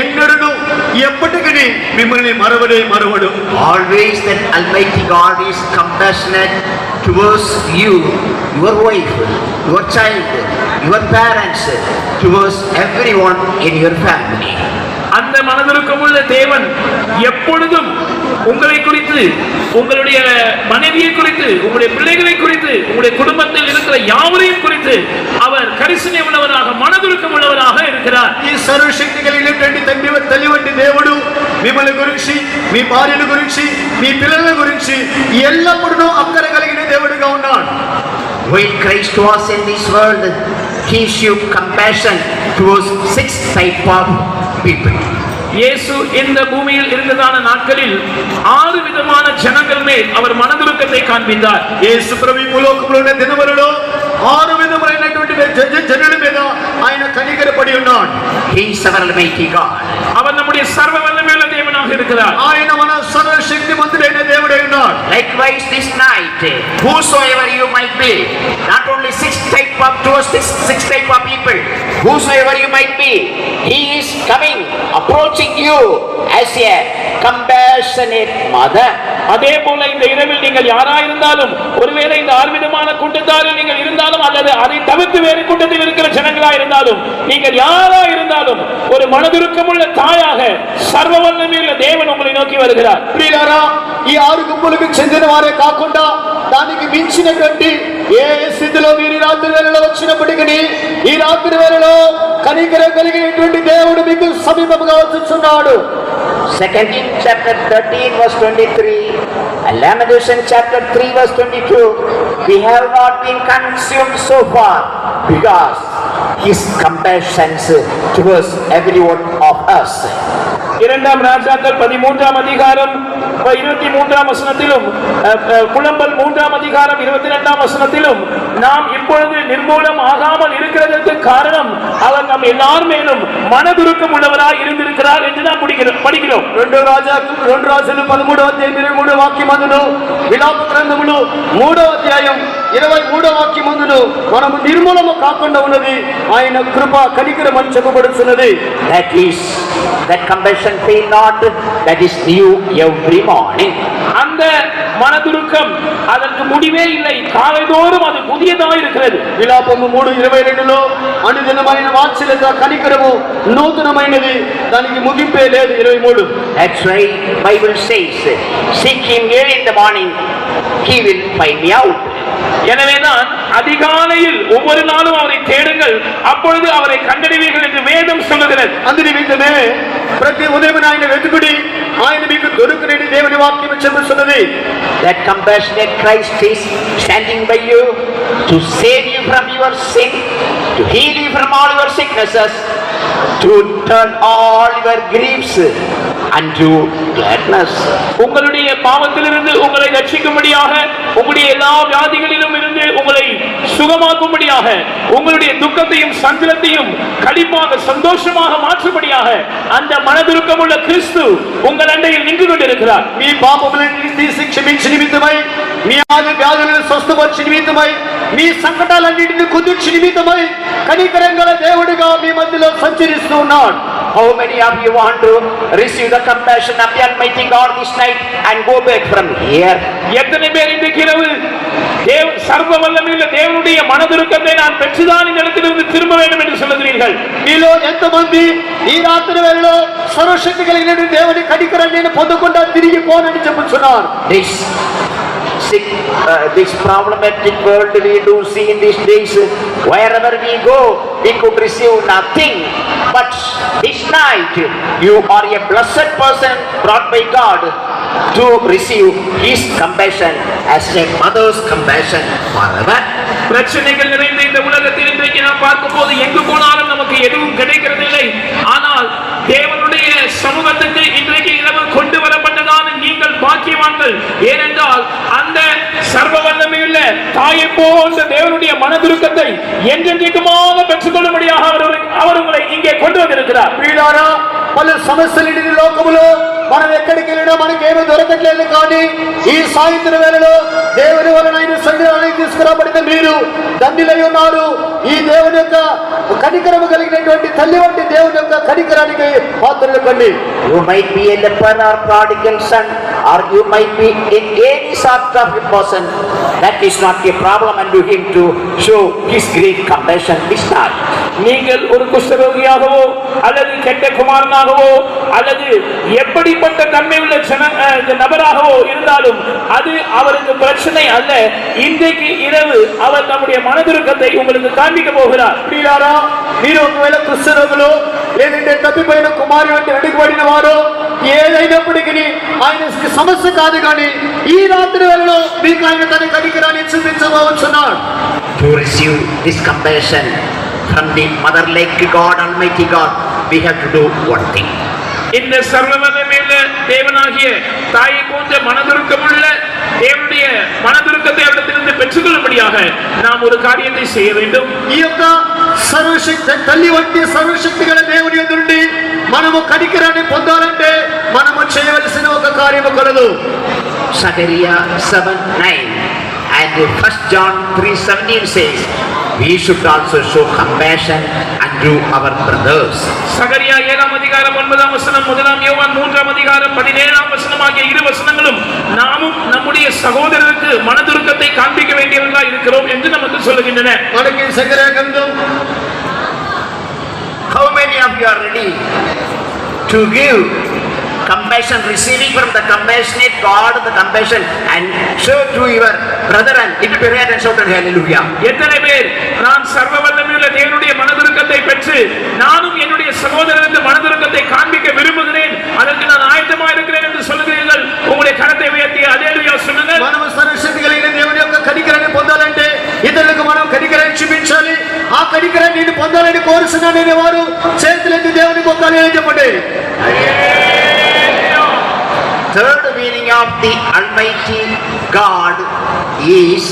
ఎన్నడూ ఎప్పటికీ మిమ్మల్ని మరవడు. Always that Almighty God is compassionate towards you, your wife, your child, your parents, towards everyone in your family. அந்த மனதுருக்கமுள்ள தேவன் எப்பொழுதும் உங்களை குறித்து, உங்களுடைய மனைவியை குறித்து, உங்களுடைய பிள்ளைகளை குறித்து, உங்களுடைய குடும்பத்தில் இருக்கிற யாவரையும் குறித்து அவர் கரிசனை உள்ளவராக, மனதுருக்கம் உள்ளவராக இருக்கிறார். ఈ సర్వశక్తి కలిగినటువంటి తల్లి వంటి దేవుడు మిమ్మల్ని గురించి, మీ భార్యల గురించి, మీ పిల్లల గురించి ఎల్లప్పుడూ అక్కర కలిగిన దేవుడిగా ఉన్నాడు. When Christ was in this world, he showed compassion towards 6 types of people. இயேசு இந்த பூமியில் இருந்ததான நாட்களில் 6 விதமான ஜனங்கள் மேல் அவர் மனதுருக்கத்தை காண்பித்தார். యేసు ప్రభు భూలోకంలో ఉన్న దినములలో 6 విధములైనటువంటి జనుల మీద ఆయన కనికరపడి ఉన్నాడు. He is our Almighty God. அவர் நம்முடைய சர்வ வல்லமையுள்ள தேவனாக இருக்கிறார். ఆయన మన సర్వశక్తిమంతుడైన దేవుడై ఉన్నాడు. Likewise this night, whosoever you might be, not only 6 types of towards 6 types of people, whosoever you might be, he is coming, approaching you as a compassionate mother. அதே போல இந்த இரவில் நீங்கள் யாராயிருந்தாலும், ஒருவேளை இந்த 6 விதமான கூட்டத்தாரில் நீங்கள் இருந்தாலும் அல்லது அதை தவிர்த்து வேறு கூட்டத்தில் இருக்கிற ஜனங்களா இருந்தாலும், நீங்கள் யாரா இருந்தாலும் ஒரு மனதுருக்கமுள்ள தாயாக சர்வ வல்லமையுள்ள தேவன் உங்களை நோக்கி வருகிறார். ప్రియులారా, ఈ 6 గుంపులకు చెందిన వారే కాకుండా దానికి మించినటువంటి ఏ స్థితిలో మీరు రాత్రి వేళలో వచ్చినప్పటికీ ఈ రాత్రి వేళలో కనికరం కలిగినటువంటి దేవుడు మీకు సమీపంగా వచ్చుచున్నాడు. 2 Kings chapter 13 verse 23 and Lamentation chapter 3 verse 22, we have not been consumed so far because his compassion towards every one of us. 2 ராஜாக்கள் 13ஆம் அதிகாரம் 23ஆம் வசனத்திலும், புலம்பல் 3ஆம் அதிகாரம் 22ஆம் வசனத்திலும் நாம் இப்பொழுது நிர்மூலம் ஆகாமல் இருக்கிறதற்கு காரணம் அவர் நம் எல்லார் மேலும் மனதுருக்கம் உள்ளவராய் இருந்திருக்கிறார் என்று நாம் படிக்கிறோம். 2 రాజులు 13వ అధ్యాయం 23వ వాక్యమందును, విలాప గ్రంథములు 3వ అధ్యాయం 23వ వాక్యమందును మనము నిర్మూలము కాకుండా ఉన్నది ఆయన కృప కనికరం అని చెప్పబడుతున్నది. That compassion fail not, that is new every morning. அந்த மனதுருக்கம் அதற்கு முடிவே இல்லை, காலைதோறும் அது புதியதாக இருக்கிறது. విలాపము 3:22లో అనుదినమైన వాత్సల్యత కనికరము నూతనమైనది, దానికి ముగింపే లేదు. 23. That's why Bible says, seek him early in the morning, he will find me out. எனவேதான் அதிகாலையில் ஒவ்வொரு நாளும் அவரை தேடுங்கள், அப்பொழுது அவரை கண்டறிவீர்கள் என்று வேதம் சொல்லுகிறது. అందు నిమిత్తమే ప్రతి ఉదయం ఆయన వెతుకుడి, ఆయన మీకు దొరుకునని దేవుని వాక్యం చెబుతున్నది. That compassionate Christ is standing by you to save you from your sin, to heal you from all your sicknesses, to turn all your griefs unto gladness. உங்களுடைய பாவத்திலிருந்து உங்களை ரட்சிக்கும்படியாக, உங்களுடைய எல்லா வியாதிகளிலும் இருந்து உங்களை சுகமாக்கும்படியாக, உங்களுடைய துக்கத்தையும் சஞ்சலத்தையும் களிப்பாக சந்தோஷமாக மாற்றும்படியாக அந்த மனதுருக்கமுள்ள கிறிஸ்து உங்கள் அண்டையில் நின்று கொண்டிருக்கிறார். మీ పాపములన్నిటిని తీసి క్షమించి నిమిత్తమై, మీ వ్యాధులను స్వస్థపరిచి నిమిత్తమై, మీ సంకటాలన్నిటిని కుదిర్చి నిమిత్తమై కనికరం గల దేవుడిగా మీ మధ్యలో సంచరిస్తూ ఉన్నాడు. How many of you want to receive the compassion of the Almighty God this night and go back from here? எத்தனை பேர் இன்றைக்கு இரவு சர்வ வல்லமையுள்ள தேவனுடைய மனதுருக்கத்தை நான் பெற்றுதான் இந்த இடத்திலிருந்து திரும்ப வேண்டும் என்று சொல்லுகிறீர்கள்? మీలో ఎంతమంది ఈ రాత్రి వేళలో సర్వశక్తి కలిగిన దేవుని కనికరాన్ని నేను పొందకుండా తిరిగి పోనని చెప్పుచున్నారు. This problematic world we do see in these days, wherever we go we could receive nothing, but this night you are a blessed person brought by God to receive His compassion as a mother's compassion forever. பிரச்சனைகள் நிறைந்த இந்த உலகத்தில் இன்றைக்கு நாம் பார்க்கும் போது எங்கு போனாலும் நமக்கு எதுவும் கிடைக்கிறதில்லை. ஆனால் தேவனுடைய சமூகத்துக்கு இன்றைக்கு இரவு கொண்டு வரப்பட்டதான நீங்கள் பாக்கியவான்கள். ஏனென்றால் அந்த சர்வ வல்லமையுள்ள தாயை போன்ற தேவனுடைய மனதுருக்கத்தை என்றென்றைக்குமாக பெற்றுக்கொள்ளும்படியாக அவர் உங்களை இங்கே கொண்டு வந்திருக்கிறார். వీళ్ళారా పలు సమస్యలు లోకములో మనం ఎక్కడికి వెళ్ళినా మనకి ఏమీ దొరకట్లేదు. కానీ ఈ సాయంత్రం వేళలో దేవుని వలన ఆయన సన్నిధానానికి తీసుకురాబడిన మీరు ధన్యులై ఉన్నారు. ఈ దేవుని యొక్క కనికరము కలిగినటువంటి తల్లి వంటి దేవుని యొక్క కనికరానికి పాత్రలు కండి. You might be a leper or prodigal son, or you might be in any sort of a person. That is not a problem unto him to show his great compassion this night. நீங்கள் ஒரு குஷ்டரோகியாகவோ அல்லது கெட்ட குமாரனாகவோ அல்லது எப்படிப்பட்ட தன்மை உள்ள நபராகவோ இருந்தாலும் அது அவருக்கு பிரச்சனை அல்ல. இன்றைக்கு இரவு அவர் நம்முடைய மனதுருக்கத்தை உங்களுக்கு காண்பிக்க போகிறார். మీరు ఒకవేళ కుష్ఠరోగులు లేదంటే తప్పిపోయిన కుమారు వంటి వెనుకబడిన వారు ఏదైనప్పటికీ ఆయన సమస్య కాదు. కానీ ఈ రాత్రి వేళలో మీకు ఆయన తన కనికరాన్ని చూపించబోతున్నాడు. To receive this compassion from the mother like God, Almighty God, we have to do one thing. இந்த சர்வவல்லமையுள்ள தேவனாகிய தாயை போன்ற மனதுருக்கமுள்ள தேவனுடைய மனதுருக்கத்தை அவரிடத்திலிருந்து பெற்றுக்கொள்ளும்படியாக நாம் ஒரு காரியத்தை செய்ய வேண்டும். ఈ యొక్క సర్వశక్తి తల్లి వంటి సర్వశక్తి గల దేవుని యొద్ద నుండి మనము కనికరాన్ని పొందాలంటే మనము చేయవలసిన ఒక కార్యము కలదు. Zechariah 7:9 and 1 John 3:17 says we should also show compassion unto our brothers. சகரியா 7ஆம் அதிகாரம் 9ஆம் வசனம், 1 யோவான் 3ஆம் அதிகாரம் 17ஆம் வசனம் ஆகிய இரு வசனங்களும் நாமும் நம்முடைய சகோதரருக்கு மனதுருக்கத்தை காண்பிக்க வேண்டியவர்களாக இருக்கிறோம் என்று நமக்கு சொல்லுகின்றன. మనకి సగర గంధం. How many of you are ready to give compassion, receiving from the compassionate God the compassion and show to your brother and it be heard and shouted hallelujah? எத்தனை பேர் நான் சர்வ வல்லமையுள்ள தேவனுடைய மனதுருக்கத்தை பெற்று நானும் என்னுடைய சகோதரருக்கு மனதுருக்கத்தை காண்பிக்க விரும்புகிறேன், அதற்கு நான் ஆயத்தமாக இருக்கிறேன் என்று சொல்லுகிறீர்கள்? உங்களுடைய கரத்தை உயர்த்தி ஹல்லேலூயா சொல்லுங்கள். మనము సర్వశక్తి కలిగిన దేవుని యొక్క కనికరాన్ని పొందాలంటే ఇతరులకు మనం కనికరాన్ని చూపించాలి. ఆ కనికరాన్ని నేను పొందాలని కోరుతున్నాననే వారు చేతులెత్తి దేవుని పొందాలి అని చెప్పండి. Third meaning of the Almighty God is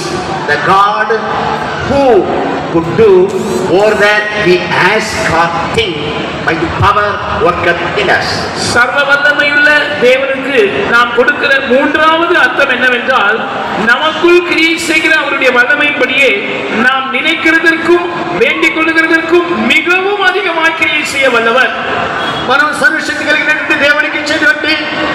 the God who could do more than we ask or think by the power worketh in us. சர்வ வல்லமையுள்ள தேவனுக்கு நாம் கொடுக்கிற மூன்றாவது அர்த்தம் என்னவென்றால், நமக்குள் கிரியை செய்கிற அவருடைய வல்லமையின்படியே நாம் நினைக்கிறதற்கும் வேண்டிக் கொள்ளுகிறதற்கும் மிகவும் அதிகமாக கிரியை செய்ய வல்லவர். మనం సర్వశక్తి కలిగినటువంటి దేవునికి ఇచ్చేటువంటి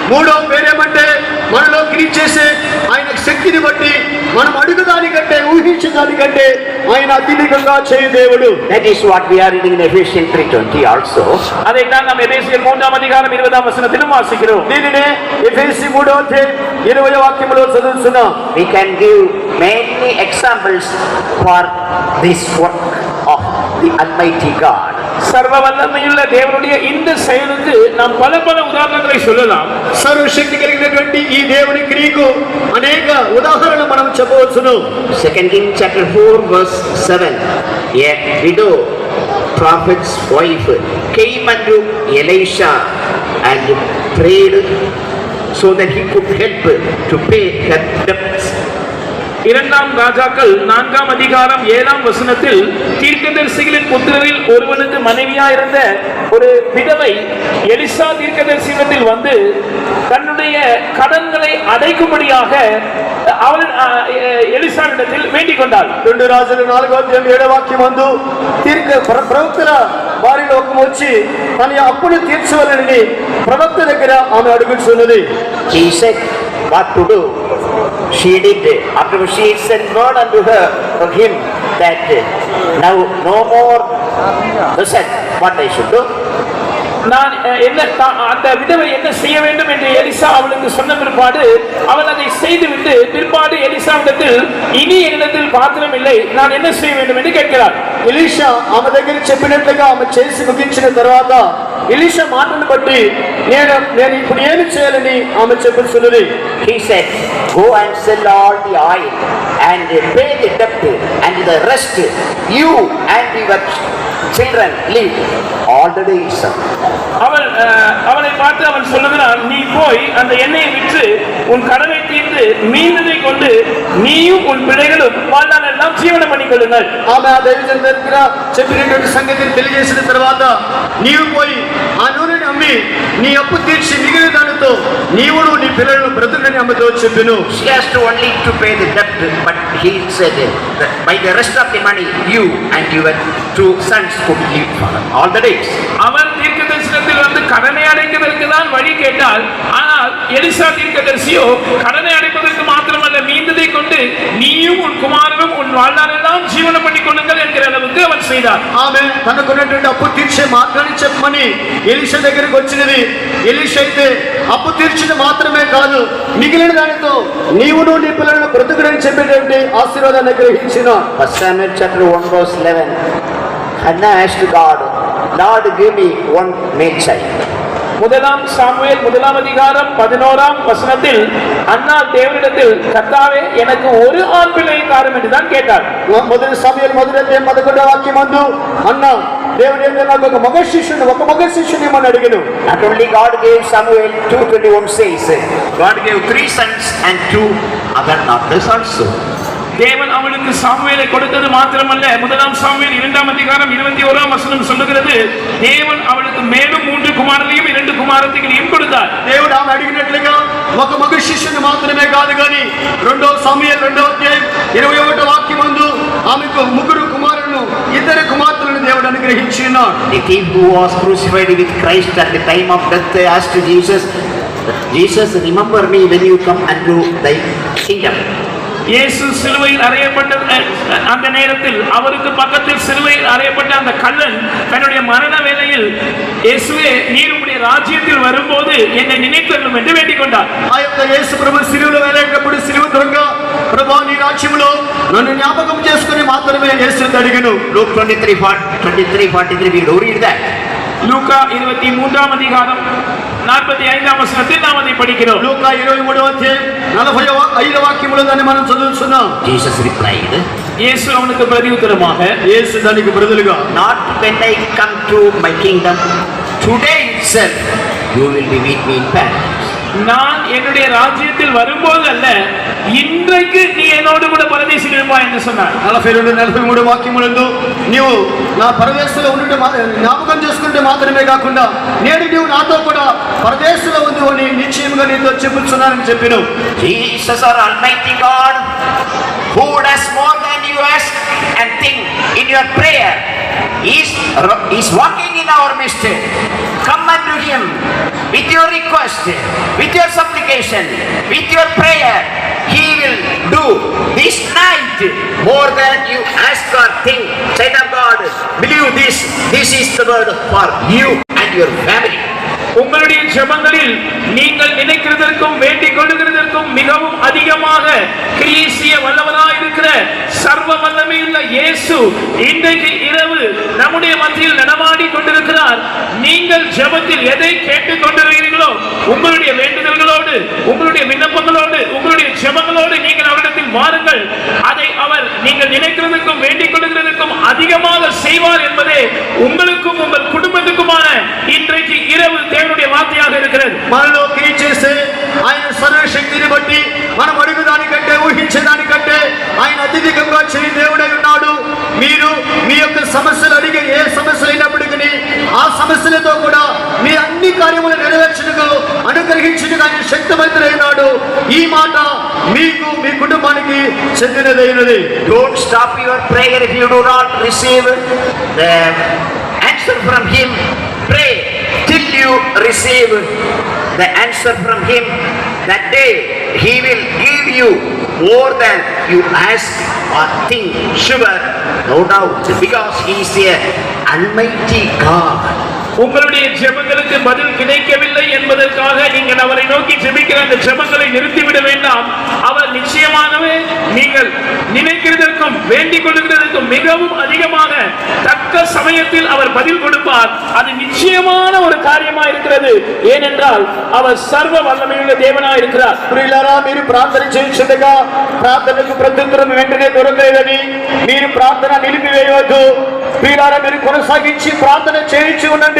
మూడో పేరేమంటే మనలో క్రియ చేసే ఆయన శక్తిని బట్టి మనం అడుగుదానికంటే ఊహించడానికంటే ఆయన అత్యధికంగా చేయు దేవుడు. That is what we are reading in Ephesians 3:20 also. அதைத்தான் நாம் எபேசியர் 3ஆம் அதிகாரம் 20ஆம் வசனத்திலும் வாசிக்கிறோம். దీనినే ఎఫెసీ 3వ అధ్యాయం 20వ వాక్యములో చదువుతున్నాం. We can give many examples for this work of the Almighty God. சர்வ வல்லமையுள்ள தேவனுடைய இந்த செயலுக்கு நாம் பல உதாரணங்களை சொல்லலாம். సర్వశక్తి కలిగినటువంటి ఈ దేవుని క్రియకు అనేక ఉదాహరణలు మనం చెప్పవచ్చును. 2 Kings chapter 4 verse 7. A widow prophet's wife came unto Elisha and prayed so that he could help to pay her debts. இரண்டாம் ராஜாக்கள் 4ஆம் அதிகாரம் 7ஆம் வசனத்தில் தீர்க்கதரிசிகளின் புத்திரரில் ஒருவனுக்கு மனைவியாயிருந்த ஒரு விதவை எலிசா தீர்க்கதரிசியிடத்தில் வந்து தன்னுடைய கடன்களை அடைக்கும்படியாக அவள் எலிசாவிடத்தில் வேண்டிக் கொண்டாள். 2 రాజులు 4వ అధ్యాయం 7వ వాక్యం నందు ప్రవక్తల వారిలో ఒక వచ్చి తన అప్పును తీర్చవలనని ప్రవక్త దగ్గర ఆమె అడుగుచున్నది. He said what to do. She did. After she sent word unto her for him that now no more listen what I should do. நான் அந்த விதவை என்ன செய்ய வேண்டும் என்று எலிசா அவளுக்கு சொன்ன பிற்பாடு அவள் அதை செய்துவிட்டு பிற்பாடு எலிசாவிடத்தில் இனி என்னிடத்தில் பாத்திரம் இல்லை, நான் என்ன செய்ய வேண்டும் என்று கேட்கிறார். ఎలీషా ఆమె దగ్గర చెప్పినట్లుగా ఆమె చేసి ముగించిన తర్వాత ఎలీషా మాటను బట్టి నేను ఇప్పుడు ఏమి చేయాలని ఆమె చెప్పుచున్నది. He said, go and sell all the oil and pay the debt and the rest you and your children live all the days. அவளை பார்த்து அவன் சொல்லுகிறான், நீ போய் அந்த எண்ணெயை விற்று உன் கடனை தீர்த்து மீந்ததை கொண்டு நீயும் உன் பிள்ளைகளும் வாழ்நாள் எல்லாம் ஜீவனம் பண்ணிக்கொள்ளுங்கள். ఆమె ఆ దైవజనుల దగ్గర చెప్పినటువంటి సంగతిని తెలియజేసిన తర్వాత నీవు పోయి ఆ నూనెని అమ్మి నీ అప్పు తీర్చి మిగిలిన దానితో నీవును నీ పిల్లలను బ్రతుకుని అమ్మతో చెప్పెను. She has to only to pay the debt, but he said that by the rest of the money you and your 2 sons could live for all the days. அவன் தீர்க்கதரிசனத்தில் வந்து கடனை அடைப்பதற்கு தான் வழி கேட்டால், ஆனால் எலிசா தீர்க்கதரிசியோ கடனை அடைப்பதற்கு மாத்திரமல்ல மீந்ததை கொண்டு நீயும் உன் குமாரனும் உன் வாழ்நாளெல்லாம் ஜீவனம் பண்ணிக் கொள்ளுங்கள் என்கிற அளவுக்கு அவன் செய்தார். ఆమె తనకున్నటువంటి అప్పు తీర్చే మార్గాన్ని చెప్పమని ఎలీషా దగ్గరికి వచ్చినది. ఎలీషా అయితే అప్పు తీర్చింది మాత్రమే కాదు మిగిలిన దానితో నీవును నీ పిల్లలను బ్రతుకుడని చెప్పేటువంటి ఆశీర్వాదాన్ని గ్రహించిన. 1 Samuel chapter 1 verse 11. Hannah asked God, Lord, give me one male child. முதலாம் சாமுவேல் 1ஆம் அதிகாரம் 11ஆம் வசனத்தில் அன்னா தேவனிடத்தில் கர்த்தாவே எனக்கு ஒரு ஆண் பிள்ளையை தாரும் என்று தான் கேட்டார். మొదటి సమూయేలు 1వ అధ్యాయం 11వ వాక్యమందు అన్న దేవుడు ఏంటంటే నాకు ఒక మగ శిష్యుని ఇమ్మని అడిగాను. Not only God gave Samuel 2:21 says, God gave 3 sons and 2 other daughters also. தேவன் அவளுக்கு சாமுவேலை கொடுத்தது மாத்திரமல்ல, 1ஆம் சாமுவேல் 2ஆம் அதிகாரம் 21ஆம் வசனம் சொல்லுகிறது, தேவன் அவளுக்கு மேலும் 3 குமாரர்களையும் 2 குமாரத்திகளையும் கொடுத்தார். దేవుడు ఆమె అడిగినట్లుగా ఒక మగ శిష్యుని మాత్రమే కాదు కానీ 2వ సమూయేలు 2వ అధ్యాయం 21వ వాక్యమందు ఆమెకు 3 కుమారులను 2 కుమార్తెలను దేవుడు అనుగ్రహించినాడు. The thief who was crucified with Christ at the time of death asked Jesus, remember me when you come unto thy kingdom. இயேசு சிலுவையில் அறையப்பட்ட அந்த நேரத்தில் அவருக்கு பக்கத்தில் சிலுவையில் அறையப்பட்ட அந்த கள்ளன் தன்னுடைய மரண வேளையில் இயேசுவே நீர் உம்முடைய ராஜ்யத்தில் வரும்போது என்னை நினைத்தருளும் என்று வேண்டிக் கொண்டார். ఆ యొక్క యేసు ప్రభు సిలువలో వేలేటప్పుడు సిలువ దొంగ ప్రభువా నీ రాజ్యములో నన్ను జ్ఞాపకం చేసుకొని మాత్రమే యేసుని అడిగాను. Luke 23:43 we do read that. லூக்கா 23ஆம் அதிகாரம் 45ஆம் வசனத்தில் நாம் அதை படிக்கிறோம். లూకా 23వ అధ్యాయం 45వ వాక్యములో దాన్ని మనం చదువుతున్నాం. Jesus replied, இயேசு அவனுக்கு பிரதியுத்தரமாக, యేసు దానికి బదులుగా not when I come to my kingdom today itself you will be with me in paradise. நான் என்னுடைய ராஜ்யத்தில் வரும்போது அல்ல, இன்றைக்கு நீ என்னோடு கூட பரதேசில் இருப்பாய் என்று சொன்னார். 42-43 వాక్యములందు నీవు నా పరదేశంలో ఉండే జ్ఞాపకం చేసుకుంటే మాత్రమే కాకుండా నేడు నీవు నాతో కూడా పరదేశంలో ఉంది అని నిశ్చయంగా నీతో చెప్పుచున్నానని చెప్పాను. Jesus our almighty God who does more than you ask and think in your prayer is walking in our midst. Come unto him with your request, with your supplication, with your prayer. He will do this night more than you ask or think. Child of God, believe this. This is the word for you and your family. உங்களுடைய ஜெபங்களில் நீங்கள் நினைக்கிறதற்கும் வேண்டிக் கொள்ளுகிறதற்கும் மிகவும் அதிகமாக கிரியை செய்ய வல்லவராய் இருக்கிற சர்வ வல்லமையுள்ள இயேசு இன்றைக்கு இரவு நம்முடைய மத்தியில் நடமாடி கொண்டிருக்கிறார். நீங்கள் ஜெபத்தில் எதை கேட்டுக் கொண்டிருக்கிறீர்களோ உங்களுடைய வேண்டுதல்களோடு, உங்களுடைய விண்ணப்பங்களோடு, உங்களுடைய ஜெபங்களோடு நீங்கள் அவரிடத்தில் வாருங்கள். அதை அவர் நீங்கள் நினைக்கிறதற்கும் வேண்டிக் கொள்ளுகிறதற்கும் அதிகமாக செய்வார் என்பதே உங்களுக்கும் உங்கள் குடும்பத்துக்குமான இன்றைக்கு இரவு தேவனுடைய வார்த்தையாக இருக்கிறது. మనలో క్రియ చేసే ఆయన సర్వశక్తిని బట్టి మనం అడుగుదానికంటే ఊహించేదానికంటే అత్యధికంగా చేయి దేవుడై ఉన్నాడు. మీరు మీ యొక్క సమస్యలు అడిగే ఏ సమస్యలు అయినప్పటికీ ఆ సమస్యలతో కూడా మీ అన్ని కార్యములు నెరవేర్చుటకు అనుగ్రహించుటకు ఆయన శక్తివంతుడైనాడు. ఈ మాట మీకు మీ కుటుంబానికి చెందినదైనది. Don't stop your prayer if you do not receive the answer from him. Pray till you receive the answer from him. That day he will give you more than you ask or think. Sure, no doubt, because he is a almighty God. உங்களுடைய ஜெபங்களுக்கு பதில் கிடைக்கவில்லை என்பதற்காக நீங்கள் அவரை நோக்கி ஜெபிக்கிற அந்த ஜெபங்களை நிறுத்திவிட வேண்டாம். அவர் நிச்சயமாகவே நீங்கள் நினைக்கிறதற்கும் வேண்டிக் கொள்கிறதற்கும் மிகவும் அதிகமாக தக்க சமயத்தில் அவர் பதில் கொடுப்பார். அது நிச்சயமான ஒரு காரியமா இருக்கிறது. ஏனென்றால் அவர் சர்வ வல்லமையுள்ள தேவனாய் இருக்கிறார். ప్రియులారా, మీరు ప్రార్థన చేయించుండగా ప్రార్థనకు ప్రత్యుత్తరం వెంటనే దొరకలేదని మీరు ప్రార్థన నిలిపివేయవద్దు. ప్రియులారా, మీరు కొనసాగించి ప్రార్థన చేయించి ఉండండి.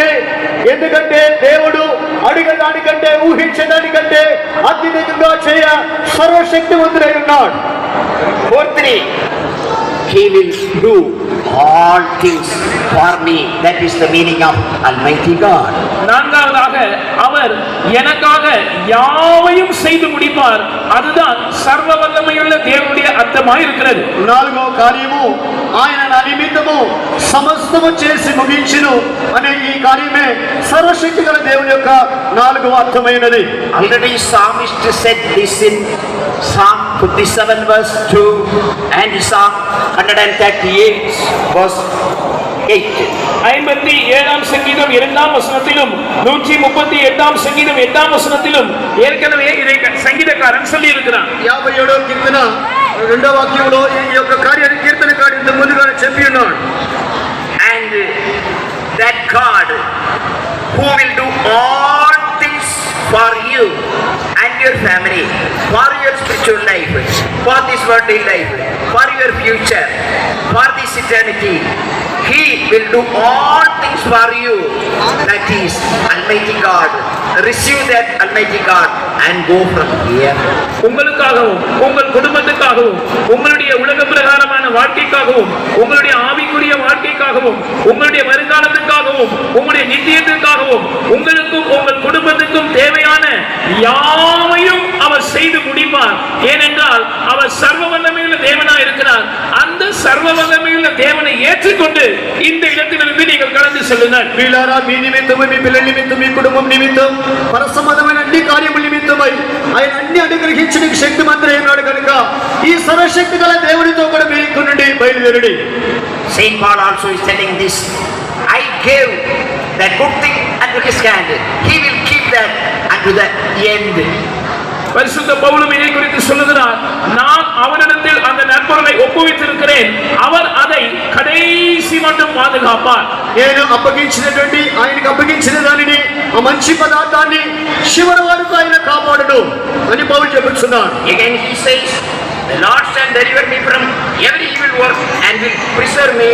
ఎందుకంటే దేవుడు అడిగేదానికంటే ఊహించేదానికంటే అత్యధికంగా చేయ సర్వశక్తివంతుడై ఉన్నాడు. Fourthly, he will do all things for me. That is the meaning of Almighty God. நான்காவதாக அவர் எனக்காக யாவையும் செய்து முடிப்பார். அதுதான் சர்வ வல்லமையுள்ள தேவனுடைய அர்த்தமாய் இருக்கிறது. నాలుగో కార్యము ఆయన నా నిమిత్తము సమస్తము చేసి ముగించును అనే ఈ కార్యమే సర్వశక్తి గల దేవుని యొక్క నాలుగవ అర్థమైనది. Already psalmist said this in Psalm 57 verse 2 and Psalm 138 verse 8. 57ஆம் சங்கீதம் 2ஆம் வசனத்திலும் 138ஆம் சங்கீதம் 8ஆம் வசனத்திலும் ஏற்கனவே இதை சங்கீதக்காரன் சொல்லி இருக்கிறான். 57వ కీర్తన 2వ వాక్యంలో ఈ యొక్క కార్యాన్ని కీర్తనకారుడు ఇంత ముందుగానే చెప్పి ఉన్నాడు. And that God who will do all things for you and your family, for your spiritual life, for this worldly life, for your future, for this eternity, he will do all things for you. That is Almighty God. Receive that Almighty God and go from here. உங்களுக்காகவும் உங்கள் குடும்பத்துக்காகவும் உங்களுடைய உலக பிரகாரமான வாழ்க்கைக்காகவும் உங்களுடைய ஆவிக்குரிய வாழ்க்கைக்காகவும் உங்களுடைய வருங்காலத்துக்காகவும் உங்களுடைய நித்தியத்திற்காகவும் உங்களுக்கும் உங்கள் குடும்பத்துக்கும் தேவையான யாவையும் அவர் செய்து முடிப்பார். ஏனென்றால் அவர் சர்வ வல்லமையுள்ள தேவனாய் இருக்கிறார். அந்த சர்வ வல்லமையுள்ள தேவனை ஏற்றுக்கொண்டு இந்த இடத்திலிருந்து நீங்கள் கடந்து செல்லுங்கள். ప్రియులారా, మీ నిమిత్తము, మీ పిల్లల నిమిత్తం, మీ కుటుంబం నిమిత్తం, పరసంబంధమైన అన్ని కార్యముల నిమిత్తమై ఆయన అన్ని అనుగ్రహించడానికి శక్తిమంతుడై ఉన్నాడు కనుక ఈ సర్వశక్తి గల దేవునితో కూడా మీరు ఇక్కడ నుండి బయలుదేరండి. Saint Paul also is telling this. I gave that good thing unto his hand. He will keep that unto the end. பரிசுத்த பவுலும் இதை குறித்து சொல்லுகிறார். நான் அவரிடத்தில் அந்த நற்பொருளை ஒப்புவித்திருக்கிறேன். அவர் அதை கடைசி மட்டும் பாதுகாப்பார். నేను అప్పగించినటువంటి ఆయనకు అప్పగించిన దానిని ఆ మంచి పదార్థాన్ని చివరి వరకు ఆయన కాపాడడు అని పౌలు చెబుతున్నాడు. Again he says, the Lord shall deliver me from every evil work and will preserve me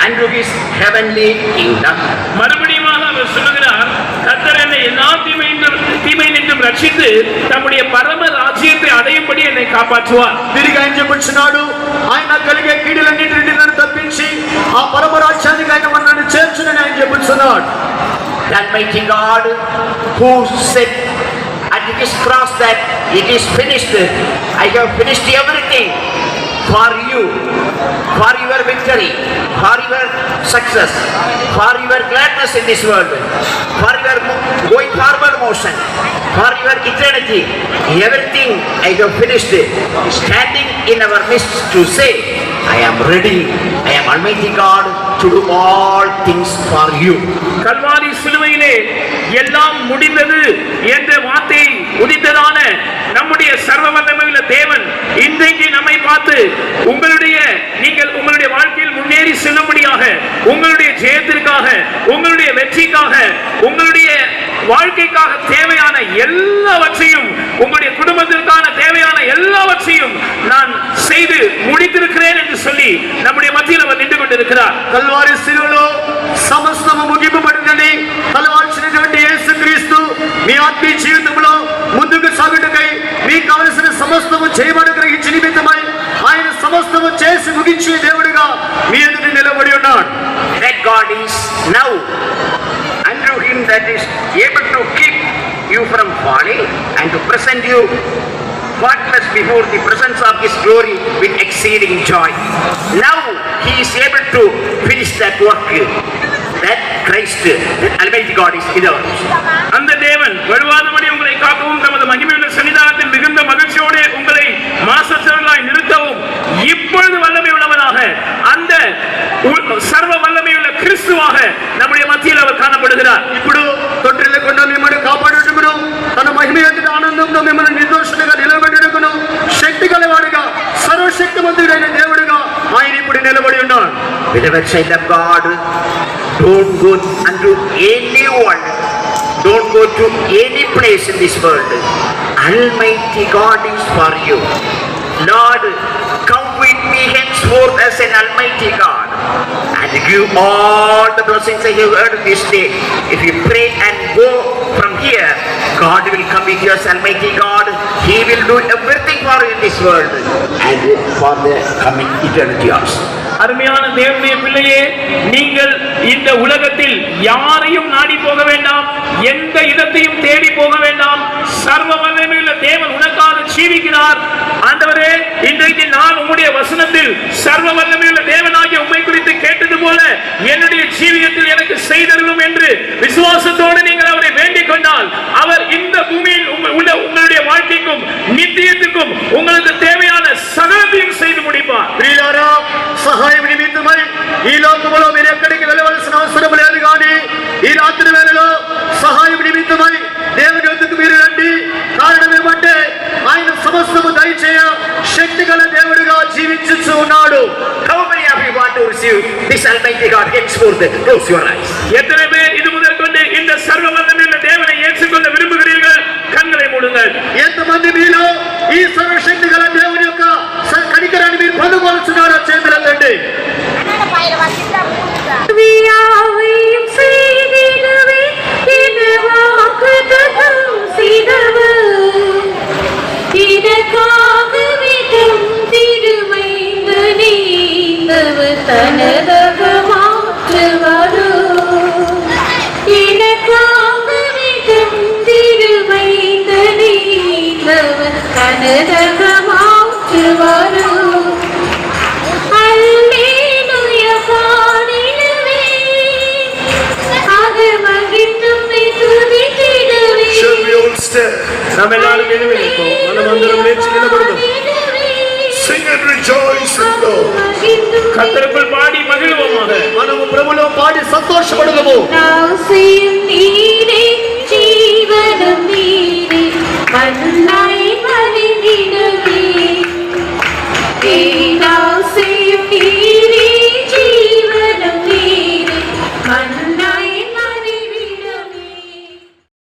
unto his heavenly kingdom. மறுபடியும் அவர் சொல்லுகிறார், கர்த்தர் என்னை எல்லா தீமையினின்றும் ரட்சித்து தம்முடைய பரம ராஜ்யத்தை அடையும்படி என்னை காப்பாற்றுவார். తిరిగి ఆయన చెబుతున్నాడు, ఆయన కలిగే కీడులన్నిటి నుండి నన్ను తప్పించి ఆ పరమ రాజ్యానికి ఆయన నన్ను చేర్చునని ఆయన చెబుతున్నాడు. The Almighty God who said at his cross that it is finished. I have finished everything for you, for your victory, for your success, for your gladness in this world, for your going forward motion, for your eternity. Everything I have finished. Standing in our midst to say, I am ready. I am Almighty God to do all things for you. Kalvari சிலுவையிலே எல்லாம் முடிந்தது என்ற வார்த்தையை உதித்ததான நம்முடைய சர்வ வல்லமையுள்ள தேவன் இன்றைக்கு நம்மை பார்த்து நீங்கள் உங்களுடைய வாழ்க்கையில் முன்னேறி செல்லும்படியாக, உங்களுடைய ஜெயத்திற்காக, உங்களுடைய வெற்றிக்காக, உங்களுடைய வாழ்க்கைக்காக தேவையான எல்லாவற்றையும், உங்களுடைய குடும்பத்திற்கான தேவையான எல்லாவற்றையும் நான் செய்து முடித்திருக்கிறேன் என்று சொல்லி நம்முடைய மத்தியில் அவர் நின்று கொண்டிருக்கிறார். కల్వారి శిలువలో సమస్తము ముగింపబడిందని కలవాల్సినటువంటి యేసుక్రీస్తు మీ ఆత్మీయ జీవితంలో ముందుకు సాగుటకై మీకు కావలసిన సమస్తము చేయబడి గ్రహించి నిమిత్తమై ఆయన సమస్తము సమస్తము చేసి ముగించే దేవుడిగా మీ ఎదుట నిలబడి ఉన్నాడు. That God is now unto him that is able to keep you from falling and to present you faultless before the presence of his glory with exceeding joy. Now he is able to finish that work. That Christ, that Almighty God is in ours. அந்த தேவன் வருவாதபடி உங்களை காக்கவும் தமது மகிமையுள்ள சன்னிதானத்தில் மிகுந்த மகிழ்ச்சியோடு உங்களை மாசற்றவர்களாய் நிறுத்தவும் இப்பொழுது வல்லமை உள்ளவனாக அந்த சர்வ வல்லமையுள்ள கிறிஸ்துவாக நம்முடைய மத்தியில் அவர் காணப்படுகிறார். ఇప్పుడు తొట్టిల్లకుండా మిమ్మల్ని కాపాడుటకును తన మహిమ ఎదుట ఆనందంతో మిమ్మల్ని నిర్దోషులుగా నిలబెట్టుటకును శక్తి గలవాడుగా సర్వశక్తిమంతుడైన దేవుడుగా ఆయన ఇప్పుడు నిలబడి ఉన్నాడు. Beloved child of God, don't go unto anyone, don't go to any place in this world. Almighty God is for you. Lord, come with me henceforth as an Almighty God and give all the blessings I have heard this day. If you pray and go from here, God will come with you as Almighty God. He will do everything for you in this world and for the coming eternity also. அருமையான தேவனுடைய பிள்ளையே, நீங்கள் இந்த உலகத்தில் யாரையும் நாடி போக வேண்டாம், எந்த இடத்தையும் தேடி போக வேண்டாம். சர்வ வல்லமையுள்ள தேவன் உனக்காக ஜீவிக்கிறார். ஆண்டவரே, இன்றைக்கு நான் உம்முடைய வசனத்தில் சர்வ வல்லமையுள்ள தேவனாகிய உம்மை குறித்து கேட்டது போல என்னுடைய ஜீவியத்தில் எனக்கு செய்தருளும் என்று விசுவாசத்தோடு நீங்கள் அவரை வேண்டிக் கொண்டால் அவர் இந்த பூமியில் உள்ள உங்களுடைய வாழ்க்கைக்கும் நித்தியத்துக்கும் உங்களுக்கு தேவையான சகலத்தையும் செய்து முடிப்பார். ప్రియులారా, సహాయం నిమిత్తమై ఈ లోకములో మీరు ఎక్కడికి వెళ్ళవలసిన అవసరం లేదు, కానీ ఈ రాత్రి వేళలో సహాయం నిమిత్తమై దేవుని వద్దకు మీరు రండి. కారణం ఏమంటే ఆయన సమస్తము దయచేయ శక్తి గల దేవుడిగా జీవించుచు ఉన్నాడు. How many of you want to receive this Almighty God henceforth? Close your eyes. எத்தனை பேர் இது முதல் கொண்டு இந்த சர்வ வல்லமையுள்ள தேவனை ஏற்றுக்கொள்ள விரும்புகிறீர்கள்? கண்களை மூடுங்கள். ఎంతమంది మీలో ఈ సర్వశక్తి గల దేవుని యొక్క కనికరాన్ని మీరు పొందుకోవాల్సినారో చేతులెత్తండి. யாவையும் செய்திடுவே என வாக்குத்தத்தம் செய்தவர், எனக்காக விடும் திருமைந்த நீந்தவர் தனதாக மாற்றுவாரோ. எனக்காக விடும் திருமைந்த நீந்தவர் தனதாக மாற்றுவாரோ. அல்லேலூயா பாடிடுவே, அது மகிழ்ந்தும்மை துதித்திடுவே. Shall we all stand? நம்ம எல்லாரும் எழுந்திருப்போம். మనమందరం లేచి నిలబడదాం. Sing and rejoice in God. கர்த்தருக்குள் பாடி மகிழுவோமாக. మనము ప్రభులో పాడి సంతోషపడదాము. நாசியும் நீரே, ஜீவனும் நீரே, மன்னாய்